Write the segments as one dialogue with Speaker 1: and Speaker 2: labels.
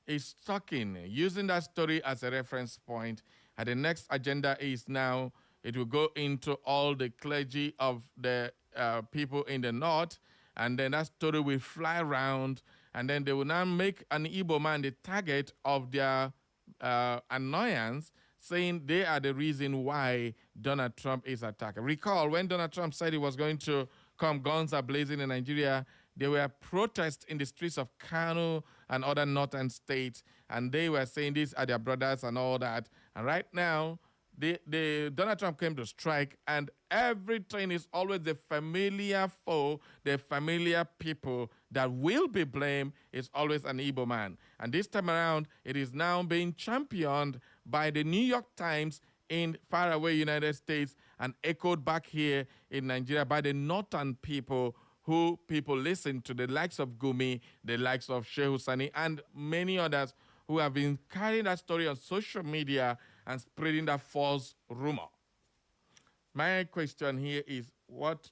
Speaker 1: is talking, using that story as a reference point. And the next agenda is now it will go into all the clergy of the people in the north, and then that story will fly around, and then they will now make an Igbo man the target of their annoyance, saying they are the reason why Donald Trump is attacking. Recall when Donald Trump said he was going to come guns are blazing in Nigeria, there were protests in the streets of Kano and other northern states, and they were saying these are their brothers and all that. And right now, the Donald Trump came to strike, and everything is always the familiar foe, the familiar people that will be blamed is always an Igbo man. And this time around, it is now being championed by the New York Times in faraway United States and echoed back here in Nigeria by the northern people who people listen to, the likes of Gumi, the likes of Shehu Sani, and many others who have been carrying that story on social media and spreading that false rumor. My question here is, what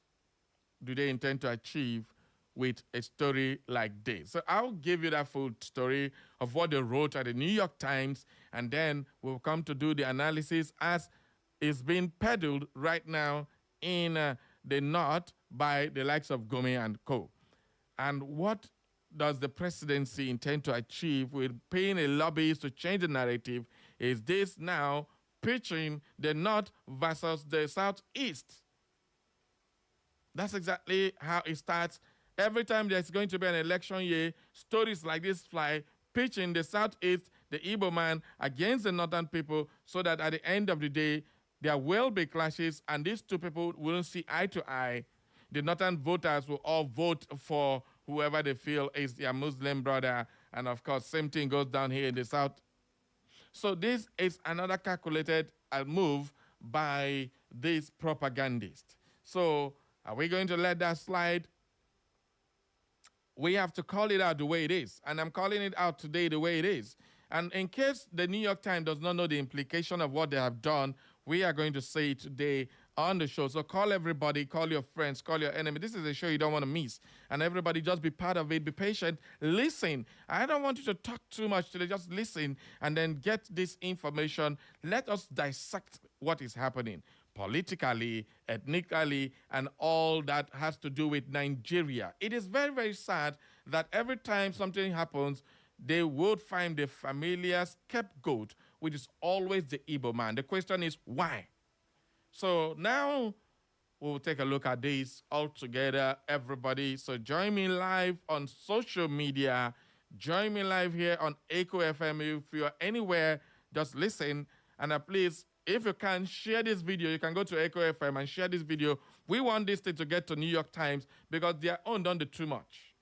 Speaker 1: do they intend to achieve with a story like this? So I'll give you that full story of what they wrote at the New York Times, and then we'll come to do the analysis as is being peddled right now in the North by the likes of Gumi and co. And what does the presidency intend to achieve with paying a lobbyist to change the narrative? Is this now pitching the North versus the Southeast? That's exactly how it starts. Every time there's going to be an election year, stories like this fly, pitching the Southeast, the Igbo man, against the Northern people, so that at the end of the day, there will be clashes, and these two people won't see eye to eye. The Northern voters will all vote for whoever they feel is their Muslim brother, and of course, same thing goes down here in the South. So this is another calculated move by this propagandist. So are we going to let that slide? We have to call it out the way it is, and I'm calling it out today the way it is. And in case the New York Times does not know the implication of what they have done, we are going to say it today on the show. So call everybody, call your friends, call your enemy. This is a show you don't want to miss. And everybody just be part of it, be patient, listen. I don't want you to talk too much today, just listen and then get this information. Let us dissect what is happening politically, ethnically, and all that has to do with Nigeria. It is very, very sad that every time something happens, they would find the familiar scapegoat, which is always the Igbo man. The question is, why? So now we'll take a look at this all together, everybody. So join me live on social media. Join me live here on Echo FM. If you're anywhere, just listen. And please, if you can, share this video. You can go to Echo FM and share this video. We want this thing to get to New York Times because their own done the too much.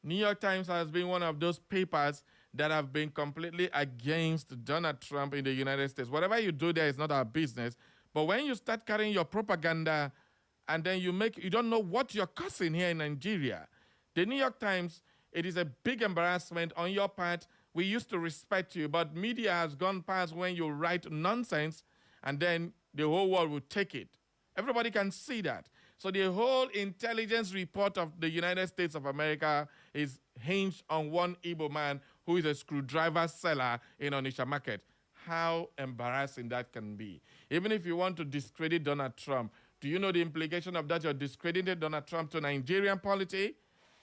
Speaker 1: New York Times has been one of those papers that have been completely against Donald Trump in the United States. Whatever you do there is not our business. But when you start carrying your propaganda and then you don't know what you're causing here in Nigeria. The New York Times, it is a big embarrassment on your part. We used to respect you, but media has gone past when you write nonsense and then the whole world will take it. Everybody can see that. So the whole intelligence report of the United States of America is hinged on one Igbo man who is a screwdriver seller in Onitsha market. How embarrassing that can be. Even if you want to discredit Donald Trump, do you know the implication of that? You're discrediting Donald Trump to Nigerian polity?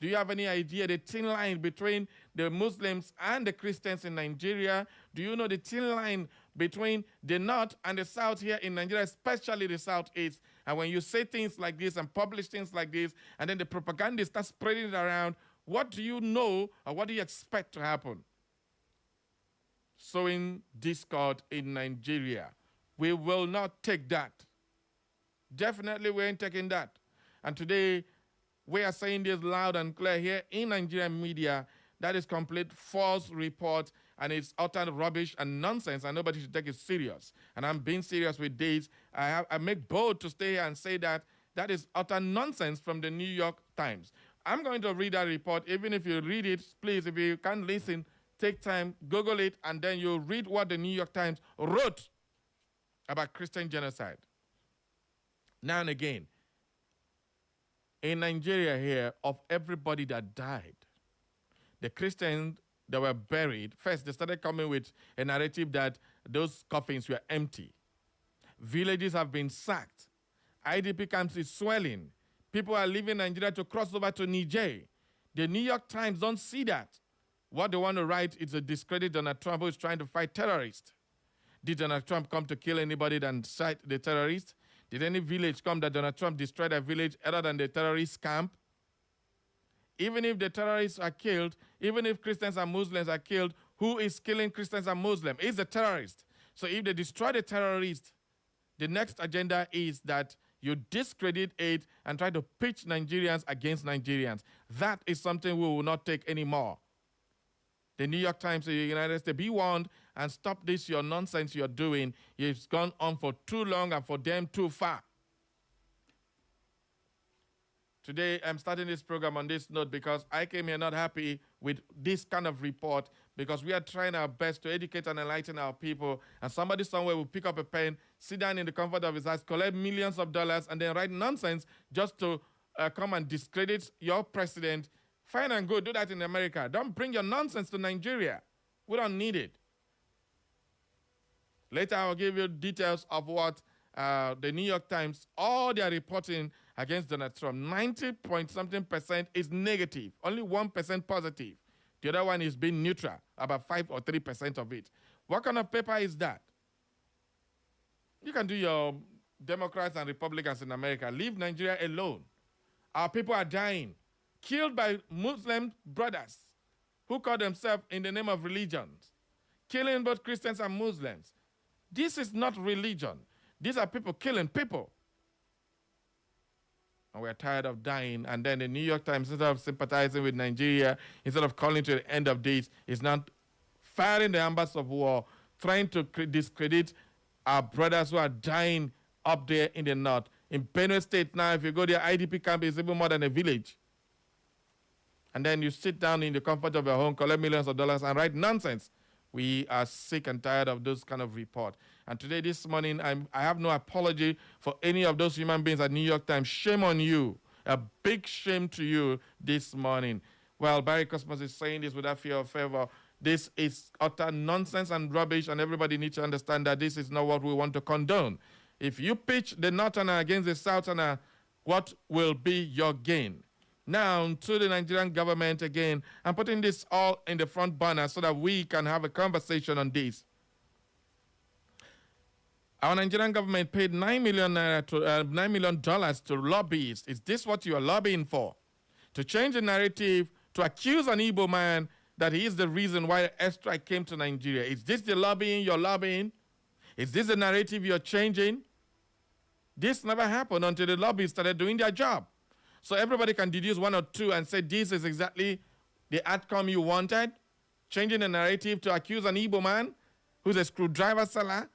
Speaker 1: Do you have any idea the thin line between the Muslims and the Christians in Nigeria? Do you know the thin line between the North and the South here in Nigeria, especially the Southeast? And when you say things like this and publish things like this, and then the propaganda starts spreading it around, what do you know or what do you expect to happen? Sowing discord in Nigeria. We will not take that. Definitely we ain't taking that. And today, we are saying this loud and clear here in Nigerian media. That is complete false report, and it's utter rubbish and nonsense, and nobody should take it serious. And I'm being serious with this. I make bold to stay here and say that that is utter nonsense from the New York Times. I'm going to read that report. Even if you read it, please, if you can't listen, take time, Google it, and then you'll read what the New York Times wrote about Christian genocide. Now and again, in Nigeria here, of everybody that died, the Christians that were buried, first they started coming with a narrative that those coffins were empty. Villages have been sacked. IDP camps is swelling. People are leaving Nigeria to cross over to Niger. The New York Times don't see that. What they want to write is to discredit Donald Trump, who is trying to fight terrorists. Did Donald Trump come to kill anybody than fight the terrorists? Did any village come that Donald Trump destroyed a village other than the terrorist camp? Even if the terrorists are killed, even if Christians and Muslims are killed, who is killing Christians and Muslims? It's the terrorist. So if they destroy the terrorist, the next agenda is that you discredit it and try to pitch Nigerians against Nigerians. That is something we will not take anymore. The New York Times in the United States, be warned and stop this your nonsense you're doing. It's gone on for too long and for them too far. Today, I'm starting this program on this note because I came here not happy with this kind of report because we are trying our best to educate and enlighten our people, and somebody somewhere will pick up a pen, sit down in the comfort of his house, collect millions of dollars, and then write nonsense just to come and discredit your president. Fine and good, do that in America. Don't bring your nonsense to Nigeria. We don't need it. Later, I'll give you details of what the New York Times, all their reporting against Donald Trump, 90-point-something% is negative, only 1% positive. The other one is being neutral, about 5 or 3% of it. What kind of paper is that? You can do your Democrats and Republicans in America. Leave Nigeria alone. Our people are dying, killed by Muslim brothers who call themselves in the name of religions, killing both Christians and Muslims. This is not religion. These are people killing people. And we're tired of dying. And then the New York Times, instead of sympathizing with Nigeria, instead of calling to the end of this, is not firing the embers of war, trying to discredit our brothers who are dying up there in the north. In Benue State now, if you go there, IDP camp is even more than a village. And then you sit down in the comfort of your home, collect millions of dollars, and write nonsense. We are sick and tired of those kind of reports. And today, this morning, I have no apology for any of those human beings at New York Times. Shame on you. A big shame to you this morning. Well, Barry Cosmos is saying this without fear or favor. This is utter nonsense and rubbish, and everybody needs to understand that this is not what we want to condone. If you pitch the Northerner against the Southerner, what will be your gain? Now, to the Nigerian government again, I'm putting this all in the front burner so that we can have a conversation on this. Our Nigerian government paid $9 million to lobbyists. Is this what you are lobbying for? To change the narrative, to accuse an Igbo man that he is the reason why airstrike came to Nigeria. Is this the lobbying you're lobbying? Is this the narrative you're changing? This never happened until the lobbyists started doing their job. So everybody can deduce one or two and say this is exactly the outcome you wanted, changing the narrative to accuse an Igbo man who's a screwdriver seller.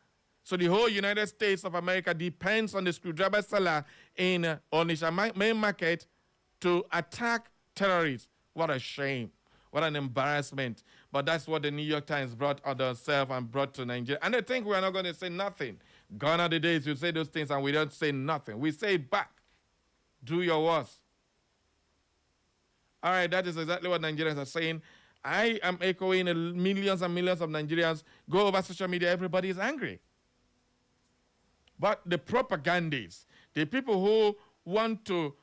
Speaker 1: So the whole United States of America depends on the screwdriver seller in Onitsha main market to attack terrorists. What a shame. What an embarrassment. But that's what the New York Times brought on themselves and brought to Nigeria. And they think we're not going to say nothing. Gone are the days you say those things and we don't say nothing. We say it back. Do your worst. All right, that is exactly what Nigerians are saying. I am echoing millions and millions of Nigerians. Go over social media, everybody is angry. But the propagandists, the people who want to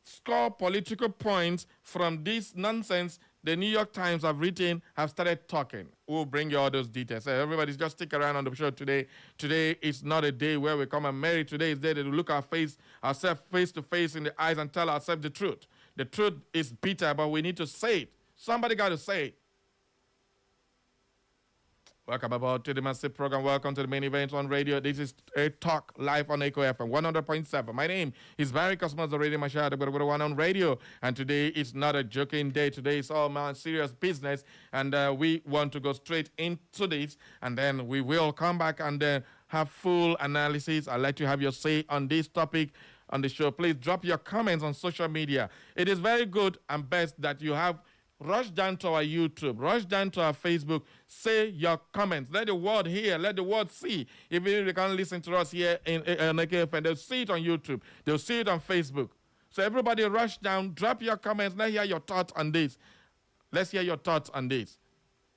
Speaker 1: score political points from this nonsense the New York Times have started talking. We'll bring you all those details. So everybody just stick around on the show today. Today is not a day where we come and marry. Today is a day to look ourselves face to face in the eyes and tell ourselves the truth. The truth is bitter, but we need to say it. Somebody got to say it. Welcome aboard to the massive program. Welcome to the main event on radio. This is a talk live on Echo FM 100.7. My name is Barry Cosmos, the radio machine. I've got one on radio. And today is not a joking day. Today is all man serious business. And we want to go straight into this. And then we will come back and have full analysis. I'd like to have your say on this topic on the show. Please drop your comments on social media. It is very good and best that you have rush down to our YouTube, rush down to our Facebook, say your comments. Let the world hear, let the world see. Even if they can't listen to us here in AKFN, they'll see it on YouTube, they'll see it on Facebook. So everybody rush down, drop your comments, let's hear your thoughts on this. Let's hear your thoughts on this.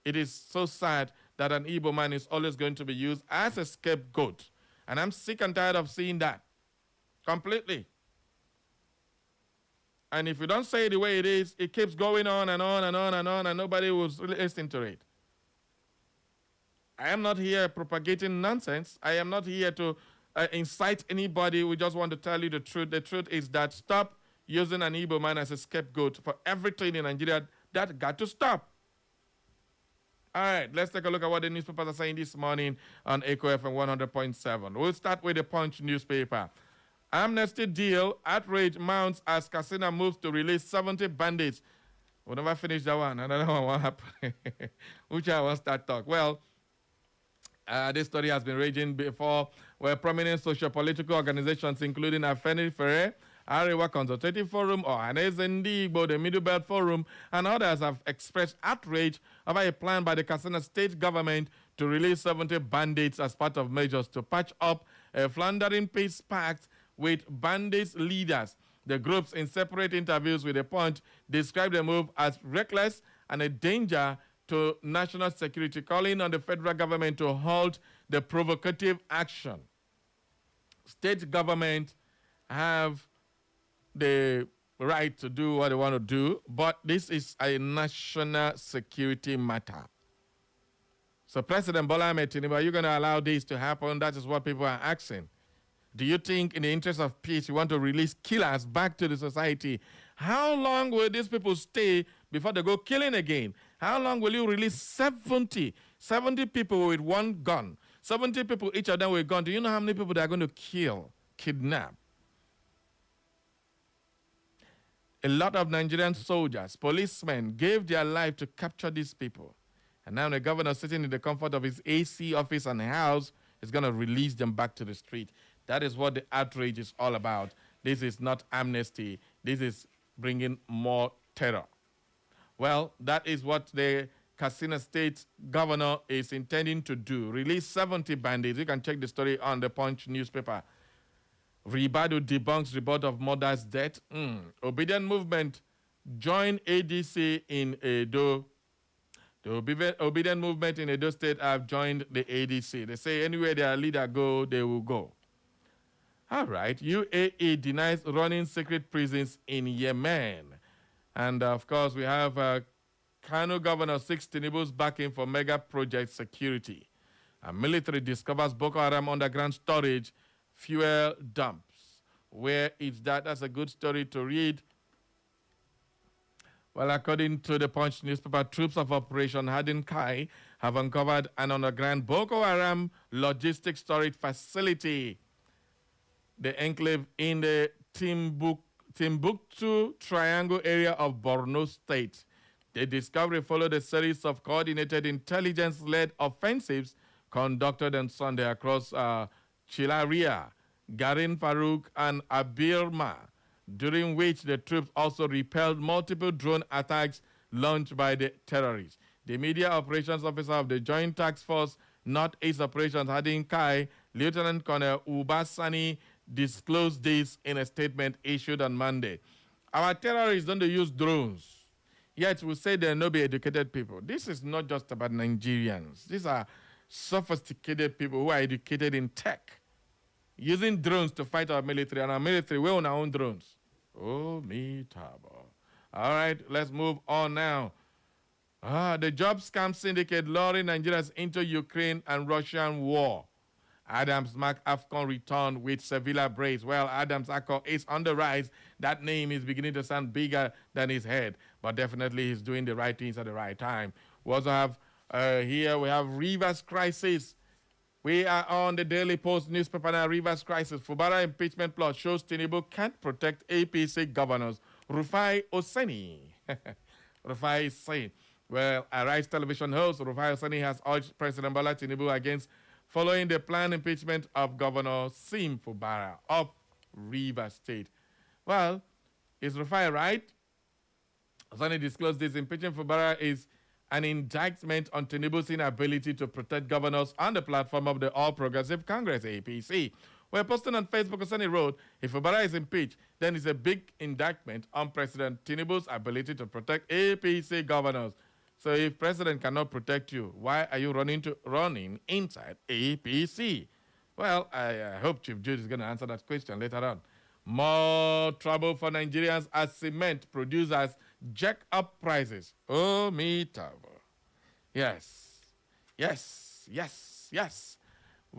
Speaker 1: it is so sad that an Igbo man is always going to be used as a scapegoat. And I'm sick and tired of seeing that. Completely. And if you don't say it the way it is, it keeps going on and on and on and on, and nobody will listen to it. I am not here propagating nonsense. I am not here to incite anybody. We just want to tell you the truth. The truth is that stop using an Igbo man as a scapegoat for everything in Nigeria. That got to stop. All right, let's take a look at what the newspapers are saying this morning on Echo FM 100.7. We'll start with the Punch newspaper. Amnesty deal, outrage mounts as Casino moves to release 70 bandits. We'll never finish that one. Another one, what happened? Which I will start talk. Well, this story has been raging before, where prominent socio-political organizations, including Afeni Ferre, Arewa Consultative Forum, Ohaneze Ndigbo, the Middle Belt Forum, and others have expressed outrage over a plan by the Katsina state government to release 70 bandits as part of measures to patch up a floundering peace pact with bandits leaders. The groups, in separate interviews with The Punch, described the move as reckless and a danger to national security, calling on the federal government to halt the provocative action. State government have the right to do what they want to do, but this is a national security matter. So President Bola Ahmed Tinubu, are you going to allow this to happen? That is what people are asking. Do you think in the interest of peace you want to release killers back to the society? How long will these people stay before they go killing again? How long will you release 70 people with one gun? 70 people, each of them with a gun. Do you know how many people they are going to kill, kidnap? A lot of Nigerian soldiers, policemen, gave their life to capture these people. And now the governor, sitting in the comfort of his AC office and house, is going to release them back to the street. That is what the outrage is all about. This is not amnesty. This is bringing more terror. Well, that is what the Katsina State governor is intending to do. Release 70 bandits. You can check the story on the Punch newspaper. Ribadu debunks report of mother's death. Obedient movement join ADC in Edo. The obedient movement in Edo State have joined the ADC. They say anywhere their leader go, they will go. All right. UAE denies running secret prisons in Yemen. And, of course, we have Kano governor seeks Tinubu's backing for mega project security. And military discovers Boko Haram underground storage fuel dumps. Where is that? That's a good story to read. Well, according to the Punch newspaper, troops of Operation Hadin Kai have uncovered an underground Boko Haram logistics storage facility. The enclave in the Timbuktu Triangle area of Borno State. The discovery followed a series of coordinated intelligence-led offensives conducted on Sunday across Chilaria, Garin Farouk, and Abirma, during which the troops also repelled multiple drone attacks launched by the terrorists. The media operations officer of the Joint Task Force Northeast Operations, Hadin Kai, Lieutenant Colonel Ubasani, disclosed this in a statement issued on Monday. Our terrorists don't use drones, yet we say they're not be educated people. This is not just about Nigerians. These are sophisticated people who are educated in tech, using drones to fight our military, and our military, we own our own drones. Oh, me tabo. All right, let's move on now. The job scam syndicate luring Nigerians into Ukraine and Russian war. Adams mark AFCON return with Sevilla brace. Well, Adams AFCON is on the rise. That name is beginning to sound bigger than his head, but definitely he's doing the right things at the right time. We also have here we have Rivers crisis. We are on the Daily Post newspaper now. Rivers crisis. Fubara impeachment plot shows Tinubu can't protect APC governors. Rufai Oseni. Rufai is saying, well, a Rise television host, Rufai Oseni, has urged President Bola Tinubu against following the planned impeachment of Governor Sim Fubara of Rivers State. Well, is Rufai right? Oseni disclosed this. Impeachment Fubara is an indictment on Tinubu's inability to protect governors on the platform of the All Progressive Congress, APC. We're posting on Facebook, Oseni wrote, if Fubara is impeached, then it's a big indictment on President Tinubu's ability to protect APC governors. So if president cannot protect you, why are you running inside APC? Well, I hope Chief Jude is going to answer that question later on. More trouble for Nigerians as cement producers jack up prices. Oh, me trouble. Yes, yes, yes, yes.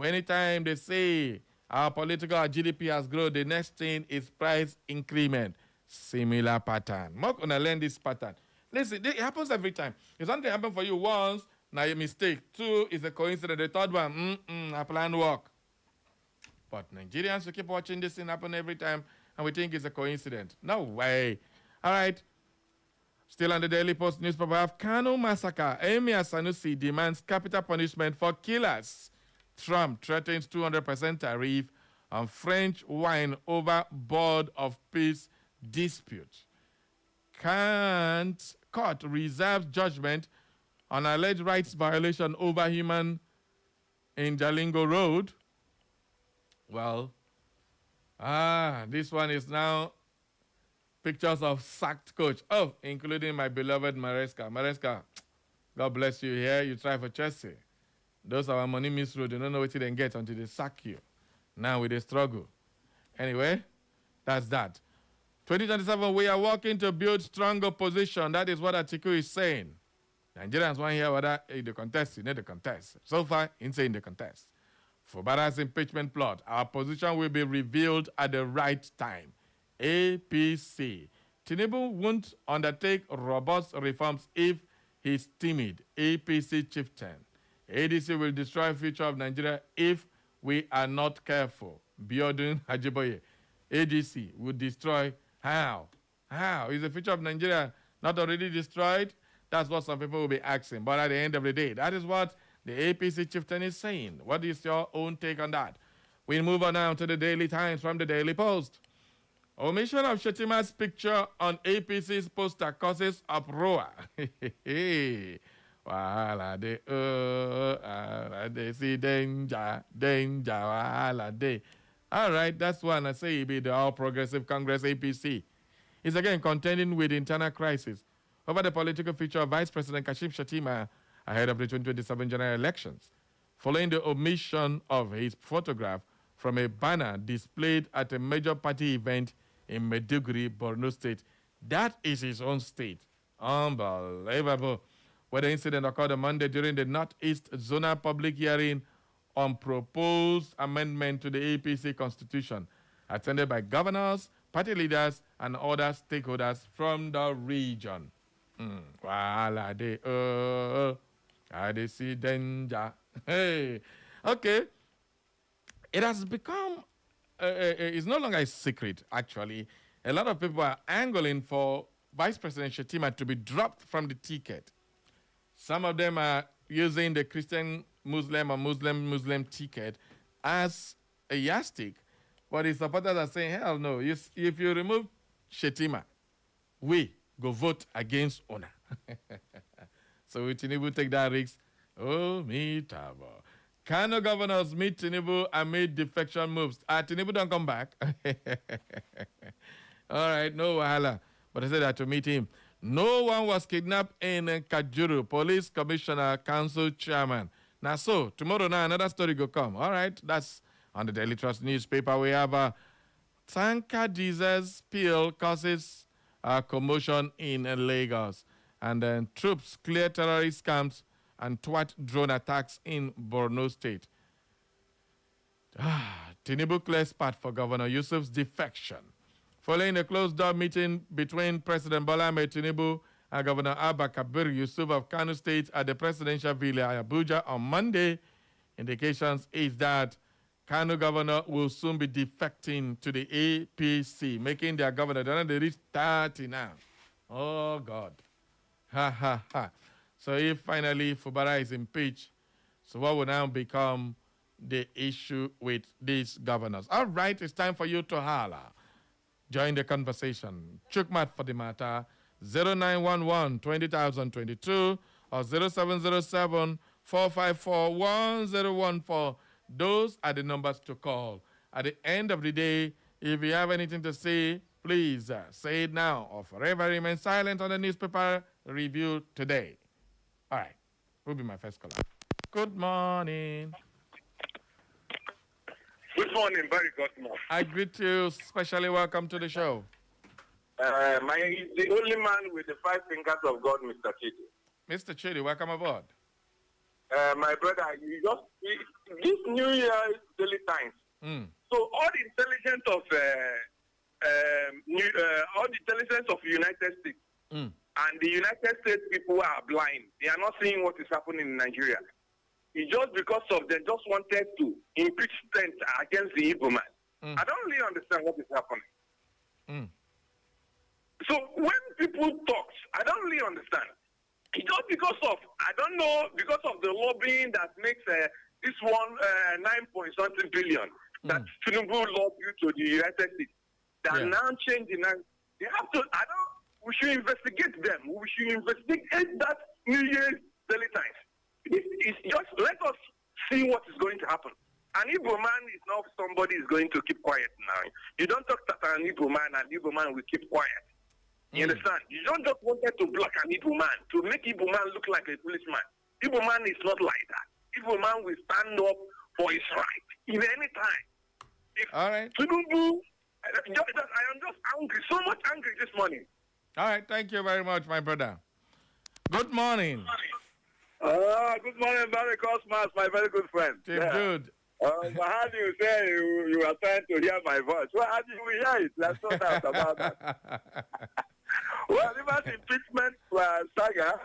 Speaker 1: Anytime they say our GDP has grown, the next thing is price increment. Similar pattern. More gonna learn this pattern. Listen, it happens every time. If something happens for you once, now a mistake. Two is a coincidence. The third one, a plan work. But Nigerians, we keep watching this thing happen every time, and we think it's a coincidence. No way. All right. Still on the Daily Post newspaper, Afghano massacre. Emir Sanusi demands capital punishment for killers. Trump threatens 200% tariff on French wine over board of peace dispute. Court reserves judgment on alleged rights violation over human in Jalingo Road. Well, this one is now pictures of sacked coach. Oh, including my beloved Maresca. Maresca, God bless you here. You try for Chelsea. Those are our money misroad. They don't know what they get until they sack you. Now with a struggle. Anyway, that's that. 2027, we are working to build stronger position. That is what Atiku is saying. Nigerians want to hear whether in the contest, you need the contest. So far, insane the contest. For Bara's impeachment plot, our position will be revealed at the right time. APC. Tinubu won't undertake robust reforms if he's timid. APC chieftain. ADC will destroy future of Nigeria if we are not careful. Biodun Hajiboye. ADC will destroy. How? How? Is the future of Nigeria not already destroyed? That's what some people will be asking. But at the end of the day, that is what the APC chieftain is saying. What is your own take on that? We move on now to the Daily Times from the Daily Post. Omission of Shetima's picture on APC's poster causes uproar. They see danger, danger, all right, that's one. I say it be the All Progressive Congress APC. Is again contending with internal crisis over the political future of Vice President Kashim Shettima ahead of the 2027 general elections, following the omission of his photograph from a banner displayed at a major party event in Maiduguri, Borno State. That is his own state. Unbelievable. Where the incident occurred on Monday during the Northeast Zonal Public Hearing on proposed amendment to the APC Constitution, attended by governors, party leaders, and other stakeholders from the region. I see danger. Hey, okay. It has become, it's no longer a secret, actually. A lot of people are angling for Vice President Shettima to be dropped from the ticket. Some of them are using the Christian Muslim or Muslim ticket as a yardstick. But his supporters are saying, hell no, if you remove Shettima, we go vote against Ona. So will Tinubu take that risk? Oh, me tabo. Kano governors meet Tinubu amid defection moves. Tinubu don't come back. All right, no wahala. But I said that to meet him. No one was kidnapped in Kajuru. Police Commissioner, Council Chairman. Now, so, tomorrow now, another story will come. All right, that's on the Daily Trust newspaper. We have a tanker diesel spill causes commotion in Lagos. And then troops clear terrorist camps and twat drone attacks in Borno State. Tinubu clears path for Governor Yusuf's defection. Following a closed-door meeting between President Bola Ahmed Tinubu and Governor Abba Kabir Yusuf of Kano State at the presidential villa Abuja on Monday, indications is that Kano governor will soon be defecting to the APC, making their governor. They reach 30 now. Oh, God. Ha, ha, ha. So if finally Fubara is impeached, so what will now become the issue with these governors? All right, it's time for you to holler. Join the conversation. Chukmat for the matter, 0911-20022 or 0707-454-1014. Those are the numbers to call. At the end of the day, if you have anything to say, please say it now or forever remain silent on the newspaper review today. Who'll be my first caller? Good morning.
Speaker 2: Good morning, very good morning.
Speaker 1: I greet you, especially welcome to the show.
Speaker 2: The only man with the 5 fingers of God, Mr. Chidi.
Speaker 1: Mr. Chidi, welcome aboard.
Speaker 2: My brother, this New Year is daily times. So all the intelligence of the United States and the United States people are blind. They are not seeing what is happening in Nigeria. It's just because of they just wanted to impeach Trent against the Igbo man. I don't really understand what is happening. So when people talk, I don't really understand. It's just because of, I don't know, because of the lobbying that makes this one 9-point-something billion that Tinubu lobbed you to the United States. They are now changing. They have to, we should investigate them. We should investigate that New Year's daily times. It's just, let us see what is going to happen. An Igbo man is not somebody is going to keep quiet now. You don't talk to an Igbo man, and Igbo man will keep quiet. You understand? You don't just wanted to block an Igbo man, to make Igbo man look like a policeman. Igbo man is not like that. Igbo man will stand up for his right in any time.
Speaker 1: All right.
Speaker 2: Tinubu, I am just angry, so much angry this morning.
Speaker 1: All right, thank you very much, my brother. Good morning.
Speaker 2: Good morning, Barry Cosmas, my very good friend.
Speaker 1: Good.
Speaker 2: How do you say you are trying to hear my voice? Well, how do you hear it? Let's no doubt about that. Well, about impeachment saga,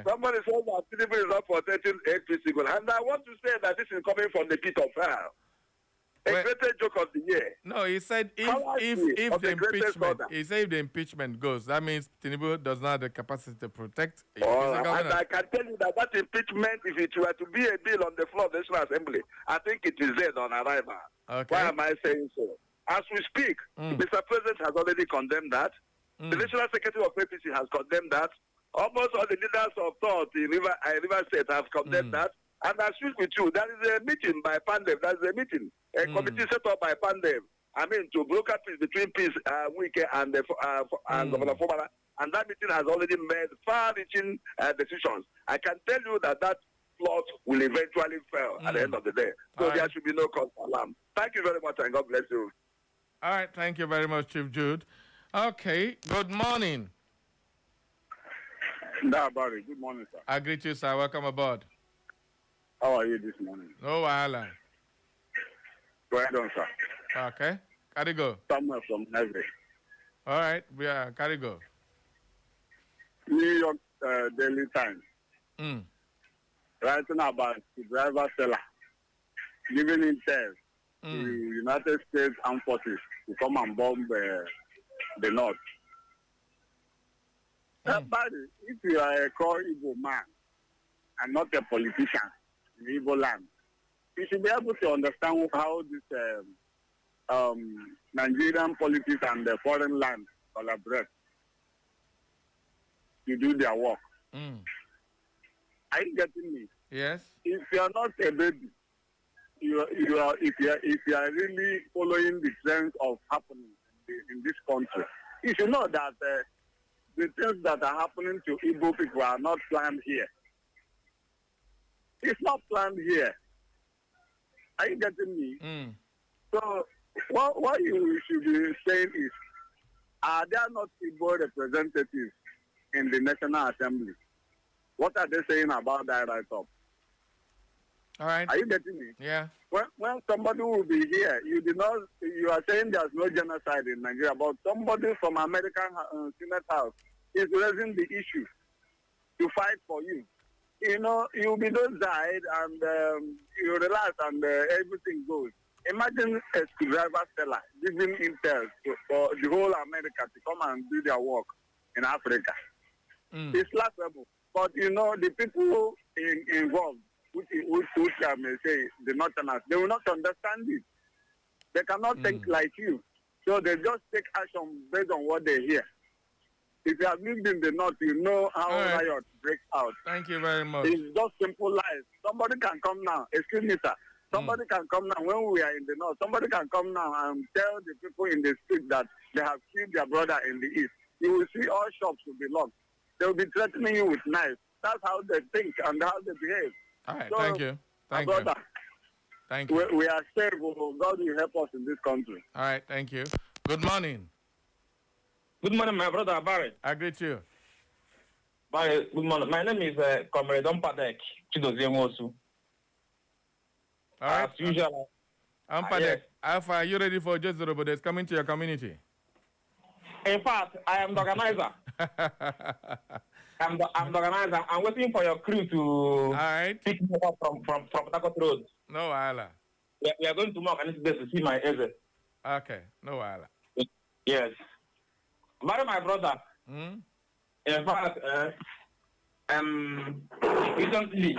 Speaker 2: somebody said that Tinubu is up for 13 APC goal. And I want to say that this is coming from the pit of hell. A greatest joke of the year.
Speaker 1: No, he said if the impeachment goes, that means Tinubu does not have the capacity to protect.
Speaker 2: And I can tell you that impeachment, if it were to be a bill on the floor of the National Assembly, I think it is dead on arrival.
Speaker 1: Okay.
Speaker 2: Why am I saying so? As we speak, Mr. President has already condemned that. The National Secretary of APC has condemned that. Almost all the leaders of thought in River State have condemned that. And I speak with you, there is a meeting by Pandev. There is a meeting, a committee set up by Pandev. I mean, to broker peace between Peace Wike and Governor Fomala. And that meeting has already made far-reaching decisions. I can tell you that plot will eventually fail at the end of the day. So there should be no cause for alarm. Thank you very much, and God bless you.
Speaker 1: All right, thank you very much, Chief Jude. Okay, good morning.
Speaker 3: Barry, good morning, sir.
Speaker 1: I greet you, sir. Welcome aboard.
Speaker 3: How are you this morning?
Speaker 1: No wahala.
Speaker 3: Well done, sir.
Speaker 1: Okay, carry go.
Speaker 3: Samuel from Nairobi.
Speaker 1: All right, we are carry go.
Speaker 3: New York Daily Times. Writing about the driver seller giving intel to the United States Armed Forces to come and bomb the North. Everybody, if you are a core Igbo man and not a politician in Igbo land, you should be able to understand how this Nigerian politics and the foreign land collaborate to do their work. Are you getting me?
Speaker 1: Yes.
Speaker 3: If you are not a baby, if you are really following the trends of happening in this country, you should know that the things that are happening to Igbo people are not planned here. It's not planned here. Are you getting me? So what you should be saying is, are there not Igbo representatives in the National Assembly? What are they saying about that write-up?
Speaker 1: All right.
Speaker 3: Are you getting me?
Speaker 1: Yeah.
Speaker 3: When somebody will be here, you are saying there's no genocide in Nigeria, but somebody from American Senate House is raising the issue to fight for you. You know, you'll be those died and you relax and everything goes. Imagine a screwdriver seller giving intel for the whole America to come and do their work in Africa. It's laughable. But, you know, the people involved, which I may say, the Northerners, they will not understand it. They cannot think like you. So they just take action based on what they hear. If you have lived in the North, you know how riot breaks out.
Speaker 1: Thank you very much.
Speaker 3: It's just simple lies. Somebody can come now. Excuse me, sir. Somebody can come now when we are in the North. Somebody can come now and tell the people in the street that they have killed their brother in the East. You will see all shops will be locked. They will be threatening you with knives. That's how they think and how they behave.
Speaker 1: All right,
Speaker 3: So,
Speaker 1: thank you. Thank you.
Speaker 3: brother,
Speaker 1: Thank you.
Speaker 3: we are safe. Oh, God will help us in this country.
Speaker 1: All right, thank you. Good morning.
Speaker 4: Good morning, my brother Barry.
Speaker 1: I greet you.
Speaker 4: Barry, good morning. My name is Comrade Dompadek Chidozie Nwosu.
Speaker 1: All right.
Speaker 4: As usual.
Speaker 1: Ampadek,
Speaker 4: Yes.
Speaker 1: Alpha, are you ready for just the robot that's coming to your community?
Speaker 4: In fact, I am the organizer. I'm the organizer. I'm waiting for your crew to
Speaker 1: All right.
Speaker 4: pick me up from Port Harcourt Road.
Speaker 1: No wahala.
Speaker 4: We are going to Mark and to see my exit.
Speaker 1: Okay, no wahala.
Speaker 4: Yes. Barry, my brother.
Speaker 1: Hmm?
Speaker 4: In fact, recently,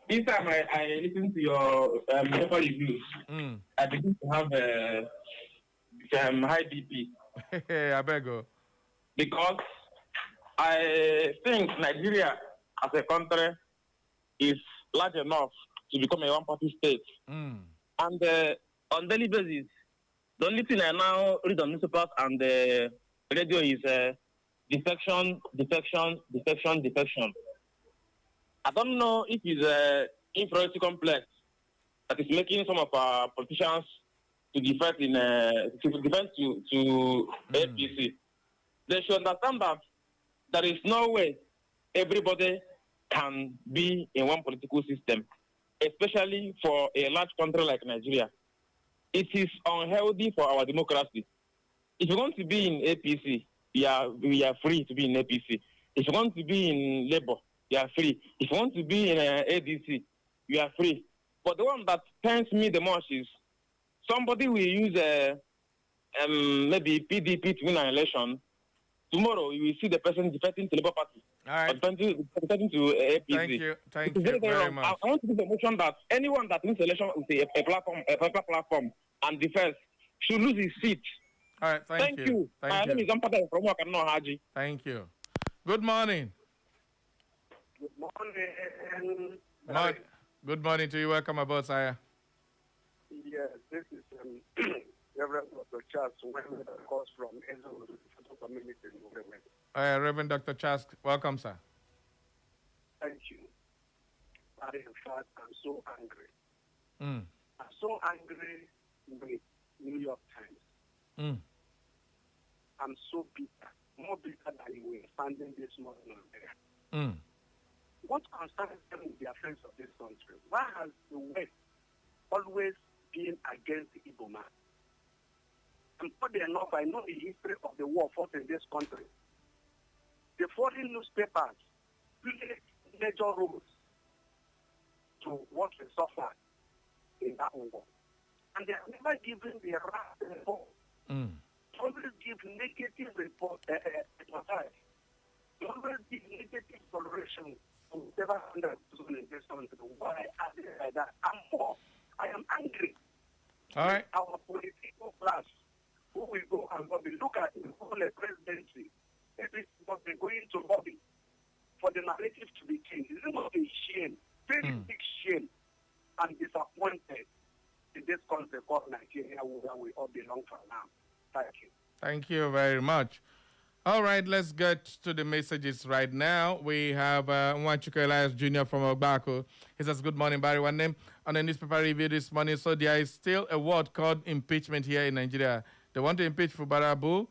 Speaker 4: this time I listened to your paper reviews. I begin to have high BP.
Speaker 1: I beg you.
Speaker 4: Because I think Nigeria as a country is large enough to become a one-party state. And on daily basis, the only thing I now read on newspapers and the radio is defection. I don't know if it's an inferiority complex that is making some of our politicians to defect to APC. They should understand that there is no way everybody can be in one political system, especially for a large country like Nigeria. It is unhealthy for our democracy. If you want to be in APC, we are free to be in APC. If you want to be in Labour, you are free. If you want to be in ADC, you are free. But the one that pains me the most is somebody will use maybe PDP to win an election. Tomorrow, you will see the person defecting to Labour Party.
Speaker 1: All right.
Speaker 4: Defecting to APC.
Speaker 1: Thank you. Thank you very much.
Speaker 4: I want to give the motion that anyone that wins election with a paper platform and defense should lose his seat.
Speaker 1: All right. Thank you.
Speaker 4: My name is Ampata from Wakano Haji.
Speaker 1: Thank you. Good morning.
Speaker 3: Good morning.
Speaker 1: Good morning to you. Welcome aboard, sire.
Speaker 3: Yes, this is Reverend Dr. Charles, of course, from Ezo community.
Speaker 1: Reverend Dr. Chask, welcome, sir.
Speaker 3: Thank you. But in fact, I'm so angry.
Speaker 1: Mm.
Speaker 3: I'm so angry with New York Times.
Speaker 1: Mm.
Speaker 3: I'm so bitter, more bitter than you were standing this morning on there.
Speaker 1: Mm.
Speaker 3: What concerns them with the affairs of this country? Why has the West always been against the Igbo man? And funny enough, I know the history of the war fought in this country. The foreign newspapers played major roles to what we suffered in that war. And they have never given the right report. Always give negative report, reportage. Always give negative toleration to whatever under in this country. Why are they like that? I am angry.
Speaker 1: All right.
Speaker 3: Our political class, who will go and lobby. Look at the whole presidency. Every must be going to lobby for the narrative to be changed. This must be shame, very big shame, and disappointed in this country called Nigeria, where we all belong for now. Thank you.
Speaker 1: Thank you very much. All right, let's get to the messages right now. We have Nwachuka Elias Jr. from Ogbako. He says, good morning, Barry. One name on the newspaper review this morning. So there is still a word called impeachment here in Nigeria. They want to impeach Fubarabu.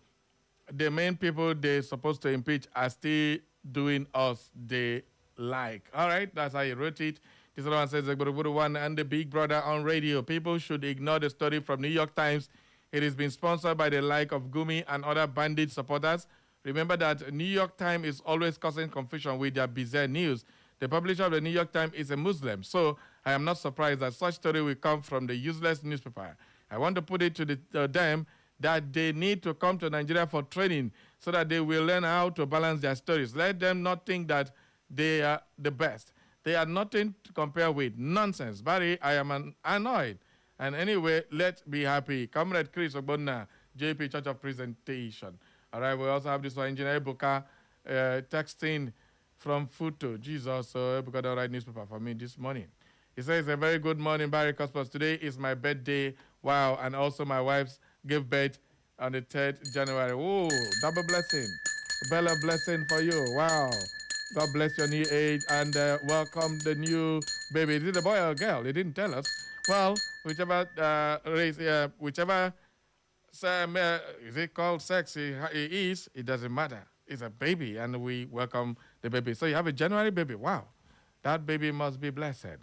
Speaker 1: The main people they're supposed to impeach are still doing us they like. All right, that's how you wrote it. This other one says, one and the Big Brother on radio. People should ignore the story from New York Times. It has been sponsored by the like of Gumi and other bandit supporters. Remember that New York Times is always causing confusion with their bizarre news. The publisher of the New York Times is a Muslim, so I am not surprised that such story will come from the useless newspaper. I want to put it to them that they need to come to Nigeria for training so that they will learn how to balance their stories. Let them not think that they are the best. They are nothing to compare with. Nonsense. Barry, I am annoyed. And anyway, let's be happy. Comrade Chris Ogbonna, JP Church of Presentation. All right, we also have this one, Engineer Ebuka, texting from Futo. Jesus, so Ebuka don't write newspaper for me this morning. He says, a very good morning, Barry Cosmos. Today is my birthday. Wow, and also my wife's gave birth on the 3rd January. Oh, double blessing. Bella blessing for you. Wow. God bless your new age and welcome the new baby. Is it a boy or a girl? They didn't tell us. Well, whichever race, whichever is it called sex it is, it doesn't matter. It's a baby, and we welcome the baby. So you have a January baby. Wow, that baby must be blessed.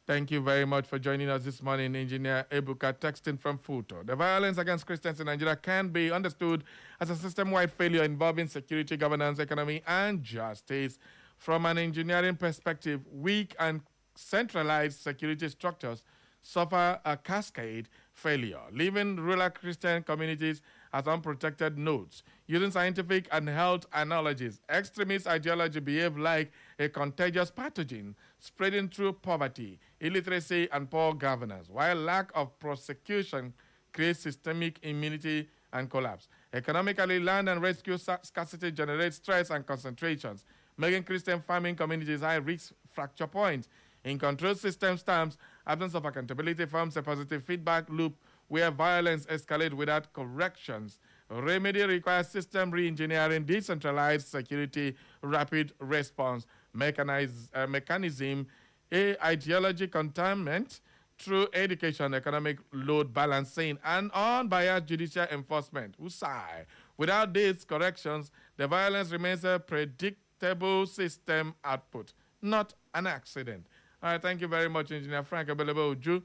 Speaker 1: Thank you very much for joining us this morning, Engineer Ebuka, texting from Futo. The violence against Christians in Nigeria can be understood as a system-wide failure involving security, governance, economy, and justice. From an engineering perspective, weak and centralized security structures suffer a cascade failure, leaving rural Christian communities as unprotected nodes. Using scientific and health analogies, extremist ideology behave like a contagious pathogen spreading through poverty, illiteracy, and poor governance, while lack of prosecution creates systemic immunity and collapse. Economically, land and rescue scarcity generates stress and concentrations, making Christian farming communities high-risk fracture points. In control systems terms, absence of accountability forms a positive feedback loop where violence escalates without corrections. Remedy requires system re-engineering, decentralized security, rapid response mechanism, ideology containment through education, economic load balancing, and unbiased judicial enforcement. Usai. Without these corrections, the violence remains a predictable system output, not an accident. All right, thank you very much, Engineer Frank Abelebo-Uju,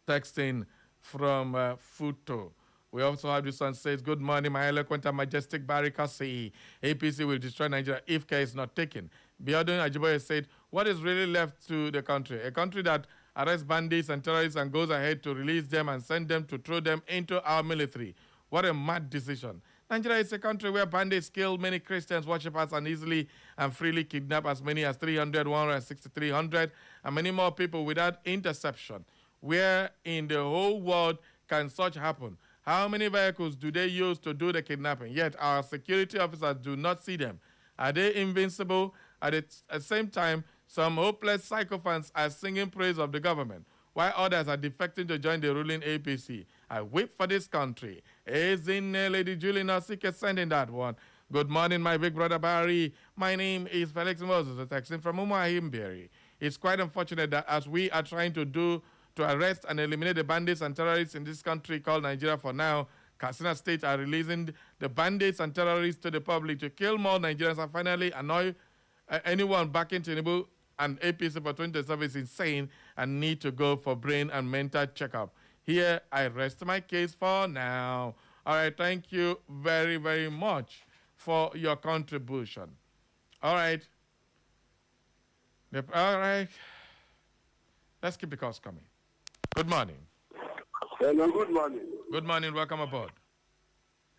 Speaker 1: texting from Futo. We also have this one says, good morning, my eloquent and majestic Barika CE. APC will destroy Nigeria if care is not taken. Biodun Ajiboye said, what is really left to the country? A country that arrests bandits and terrorists and goes ahead to release them and send them to throw them into our military. What a mad decision. Nigeria is a country where bandits kill many Christians worshippers and easily and freely kidnap as many as 300, 160, and many more people without interception. Where in the whole world can such happen? How many vehicles do they use to do the kidnapping? Yet our security officers do not see them. Are they invincible? At the same time, some hopeless sycophants are singing praise of the government, while others are defecting to join the ruling APC. I weep for this country. Ezine Lady Julie Nasike sending that one. Good morning, my big brother Barry. My name is Felix Moses, texting from Umuahimberry. It's quite unfortunate that as we are trying to arrest and eliminate the bandits and terrorists in this country called Nigeria for now, Katsina State are releasing the bandits and terrorists to the public to kill more Nigerians and finally annoy anyone backing Tinubu and APC for 2027 is insane and need to go for brain and mental checkup. Here, I rest my case for now. All right, thank you very, very much for your contribution. All right. All right. Let's keep the calls coming. Good morning.
Speaker 5: Hello, good morning.
Speaker 1: Good morning. Welcome aboard.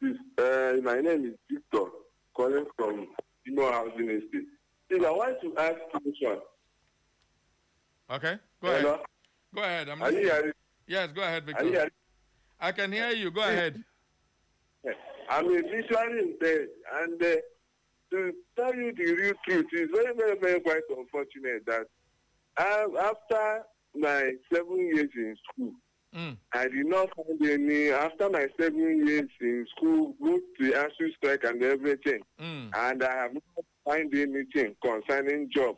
Speaker 5: My name is Victor, calling from Imo Housing Estate. Please, I want to ask a question.
Speaker 1: Okay, go
Speaker 5: Hello?
Speaker 1: ahead. Go ahead. I'm
Speaker 5: Are you
Speaker 1: listening.
Speaker 5: hearing?
Speaker 1: Yes, go ahead,
Speaker 5: Are you
Speaker 1: Victor.
Speaker 5: hearing?
Speaker 1: I can hear you. Go ahead.
Speaker 5: I'm a visually impaired, and to tell you the real truth, it's very, very, very quite unfortunate that after my 7 years in school, I did not find any, after my 7 years in school, both the ASU strike and everything, and I have not found anything concerning job.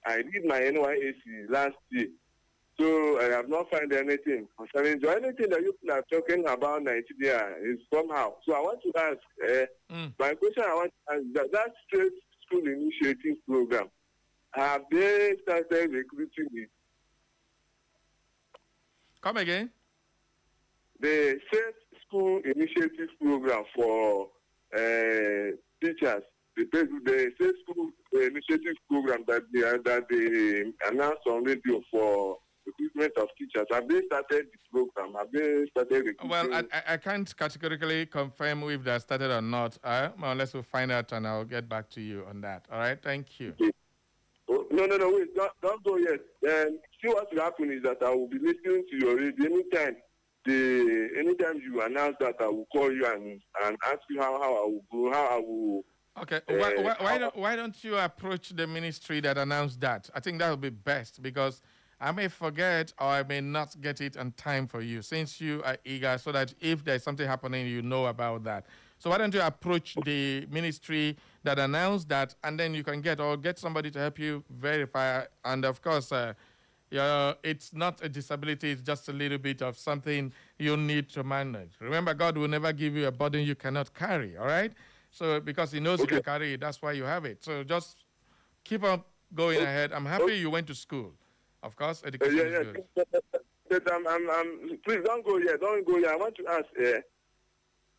Speaker 5: I did my NYAC last year, so I have not found anything concerning job. Anything that you are talking about Nigeria is somehow. So I want to ask, my question I want to ask, that state school initiative program, have they started recruiting it?
Speaker 1: Come again.
Speaker 5: The state school initiative program for teachers, the state school initiative program that they announced on radio for recruitment of teachers, have they started the program? Have they started recruiting?
Speaker 1: Well, I can't categorically confirm if they started or not, unless we find out, and I'll get back to you on that. All right, thank you.
Speaker 5: Okay. Oh, no, wait, don't go yet. See what will happen is that I will be listening to your radio anytime you announce that, I will call you and ask you how I will go, how I will.
Speaker 1: Okay, why don't you approach the ministry that announced that? I think that would be best because I may forget or I may not get it on time for you since you are eager so that if there's something happening, you know about that. So why don't you approach the ministry that announced that, and then you can get somebody to help you verify. And of course, it's not a disability, it's just a little bit of something you need to manage. Remember, God will never give you a burden you cannot carry, all right? So because he knows you can carry it, that's why you have it. So just keep on going ahead. I'm happy you went to school. Of course, education is good.
Speaker 5: But please don't go here. Don't go here. I want to ask,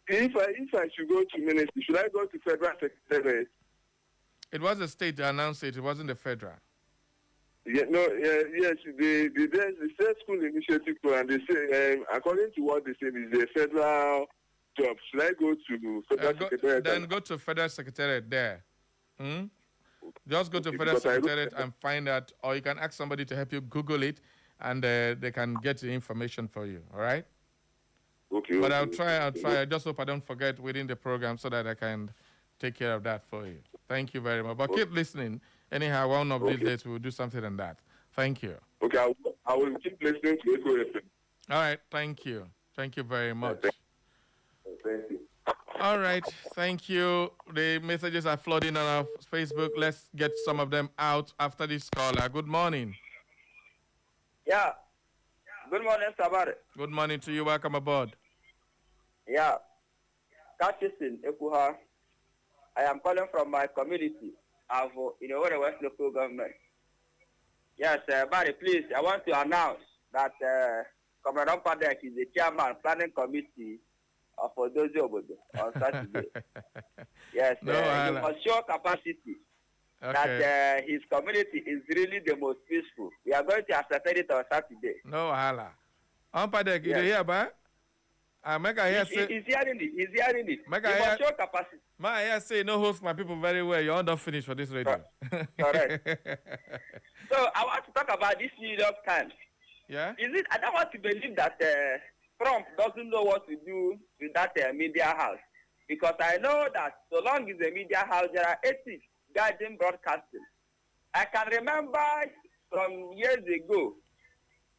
Speaker 5: if I should go to ministry, should I go to federal secretariat?
Speaker 1: It was the state that announced it. It wasn't the federal.
Speaker 5: Yes, the state school initiative program, they say, according to what they say, is a federal job. Should I go to federal secretariat?
Speaker 1: Then go to federal secretariat there. Just go to federal secretariat and find out, or you can ask somebody to help you Google it, and they can get the information for you, all right?
Speaker 5: Okay.
Speaker 1: But I'll try. I just hope I don't forget within the program so that I can take care of that for you. Thank you very much. But keep listening. Anyhow, one of these days we'll do something on that. Thank you.
Speaker 5: Okay, I will keep listening to it.
Speaker 1: All right, thank you. Thank you very much.
Speaker 5: Thank you.
Speaker 1: All right, thank you. The messages are flooding on our Facebook. Let's get some of them out after this caller. Good morning.
Speaker 6: Yeah. Good morning, Sabari.
Speaker 1: Good morning to you. Welcome aboard.
Speaker 6: Yeah. CHRISTAIN, Ekuha. I am calling from my community of Inowore West Local Government. Yes, Barry, please, I want to announce that Commander Padek is the chairman planning committee of Odozi Obodo on Saturday. Yes, he must show capacity that his community is really the most peaceful. We are going to ascertain it on Saturday.
Speaker 1: No, hala. Padek, you hear, ba? Make I hear say.
Speaker 6: He's hearing it. He's hearing it. He must show capacity.
Speaker 1: I hear say no host my people very well. You're not finished for this radio.
Speaker 6: Correct. So I want to talk about this New York Times.
Speaker 1: Yeah.
Speaker 6: Is it? I don't want to believe that Trump doesn't know what to do with that media house, because I know that so long as a media house, there are ethics guiding broadcasting. I can remember from years ago,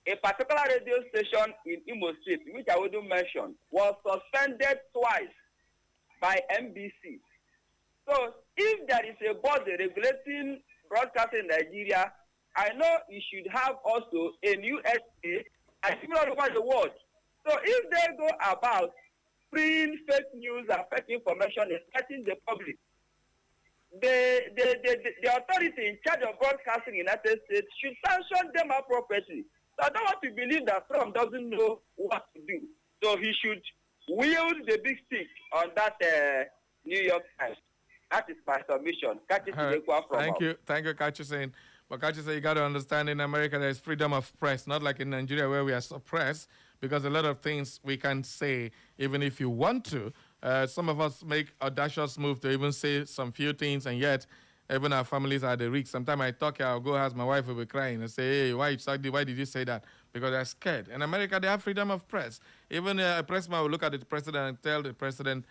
Speaker 6: a particular radio station in Imo State, which I wouldn't mention, was suspended twice by NBC. So if there is a body regulating broadcasting in Nigeria, I know it should have also a new SA and people all over the world. So if they go about spreading fake news and fake information, expecting the public, the authority in charge of broadcasting in the United States should sanction them appropriately. So I don't want to believe that Trump doesn't know what to do. So he should wield the big stick on that New York Times. That is my submission.
Speaker 1: Thank you, CHRISTAIN. But CHRISTAIN, you got to understand, in America there is freedom of press, not like in Nigeria where we are suppressed, because a lot of things we can't say, even if you want to. Some of us make audacious moves to even say some few things, and yet even our families are at the risk. Sometimes I talk here, I'll go ask my wife, will be crying and say, hey, why did you say that? Because they're scared. In America, they have freedom of press. Even a pressman will look at the president and tell the president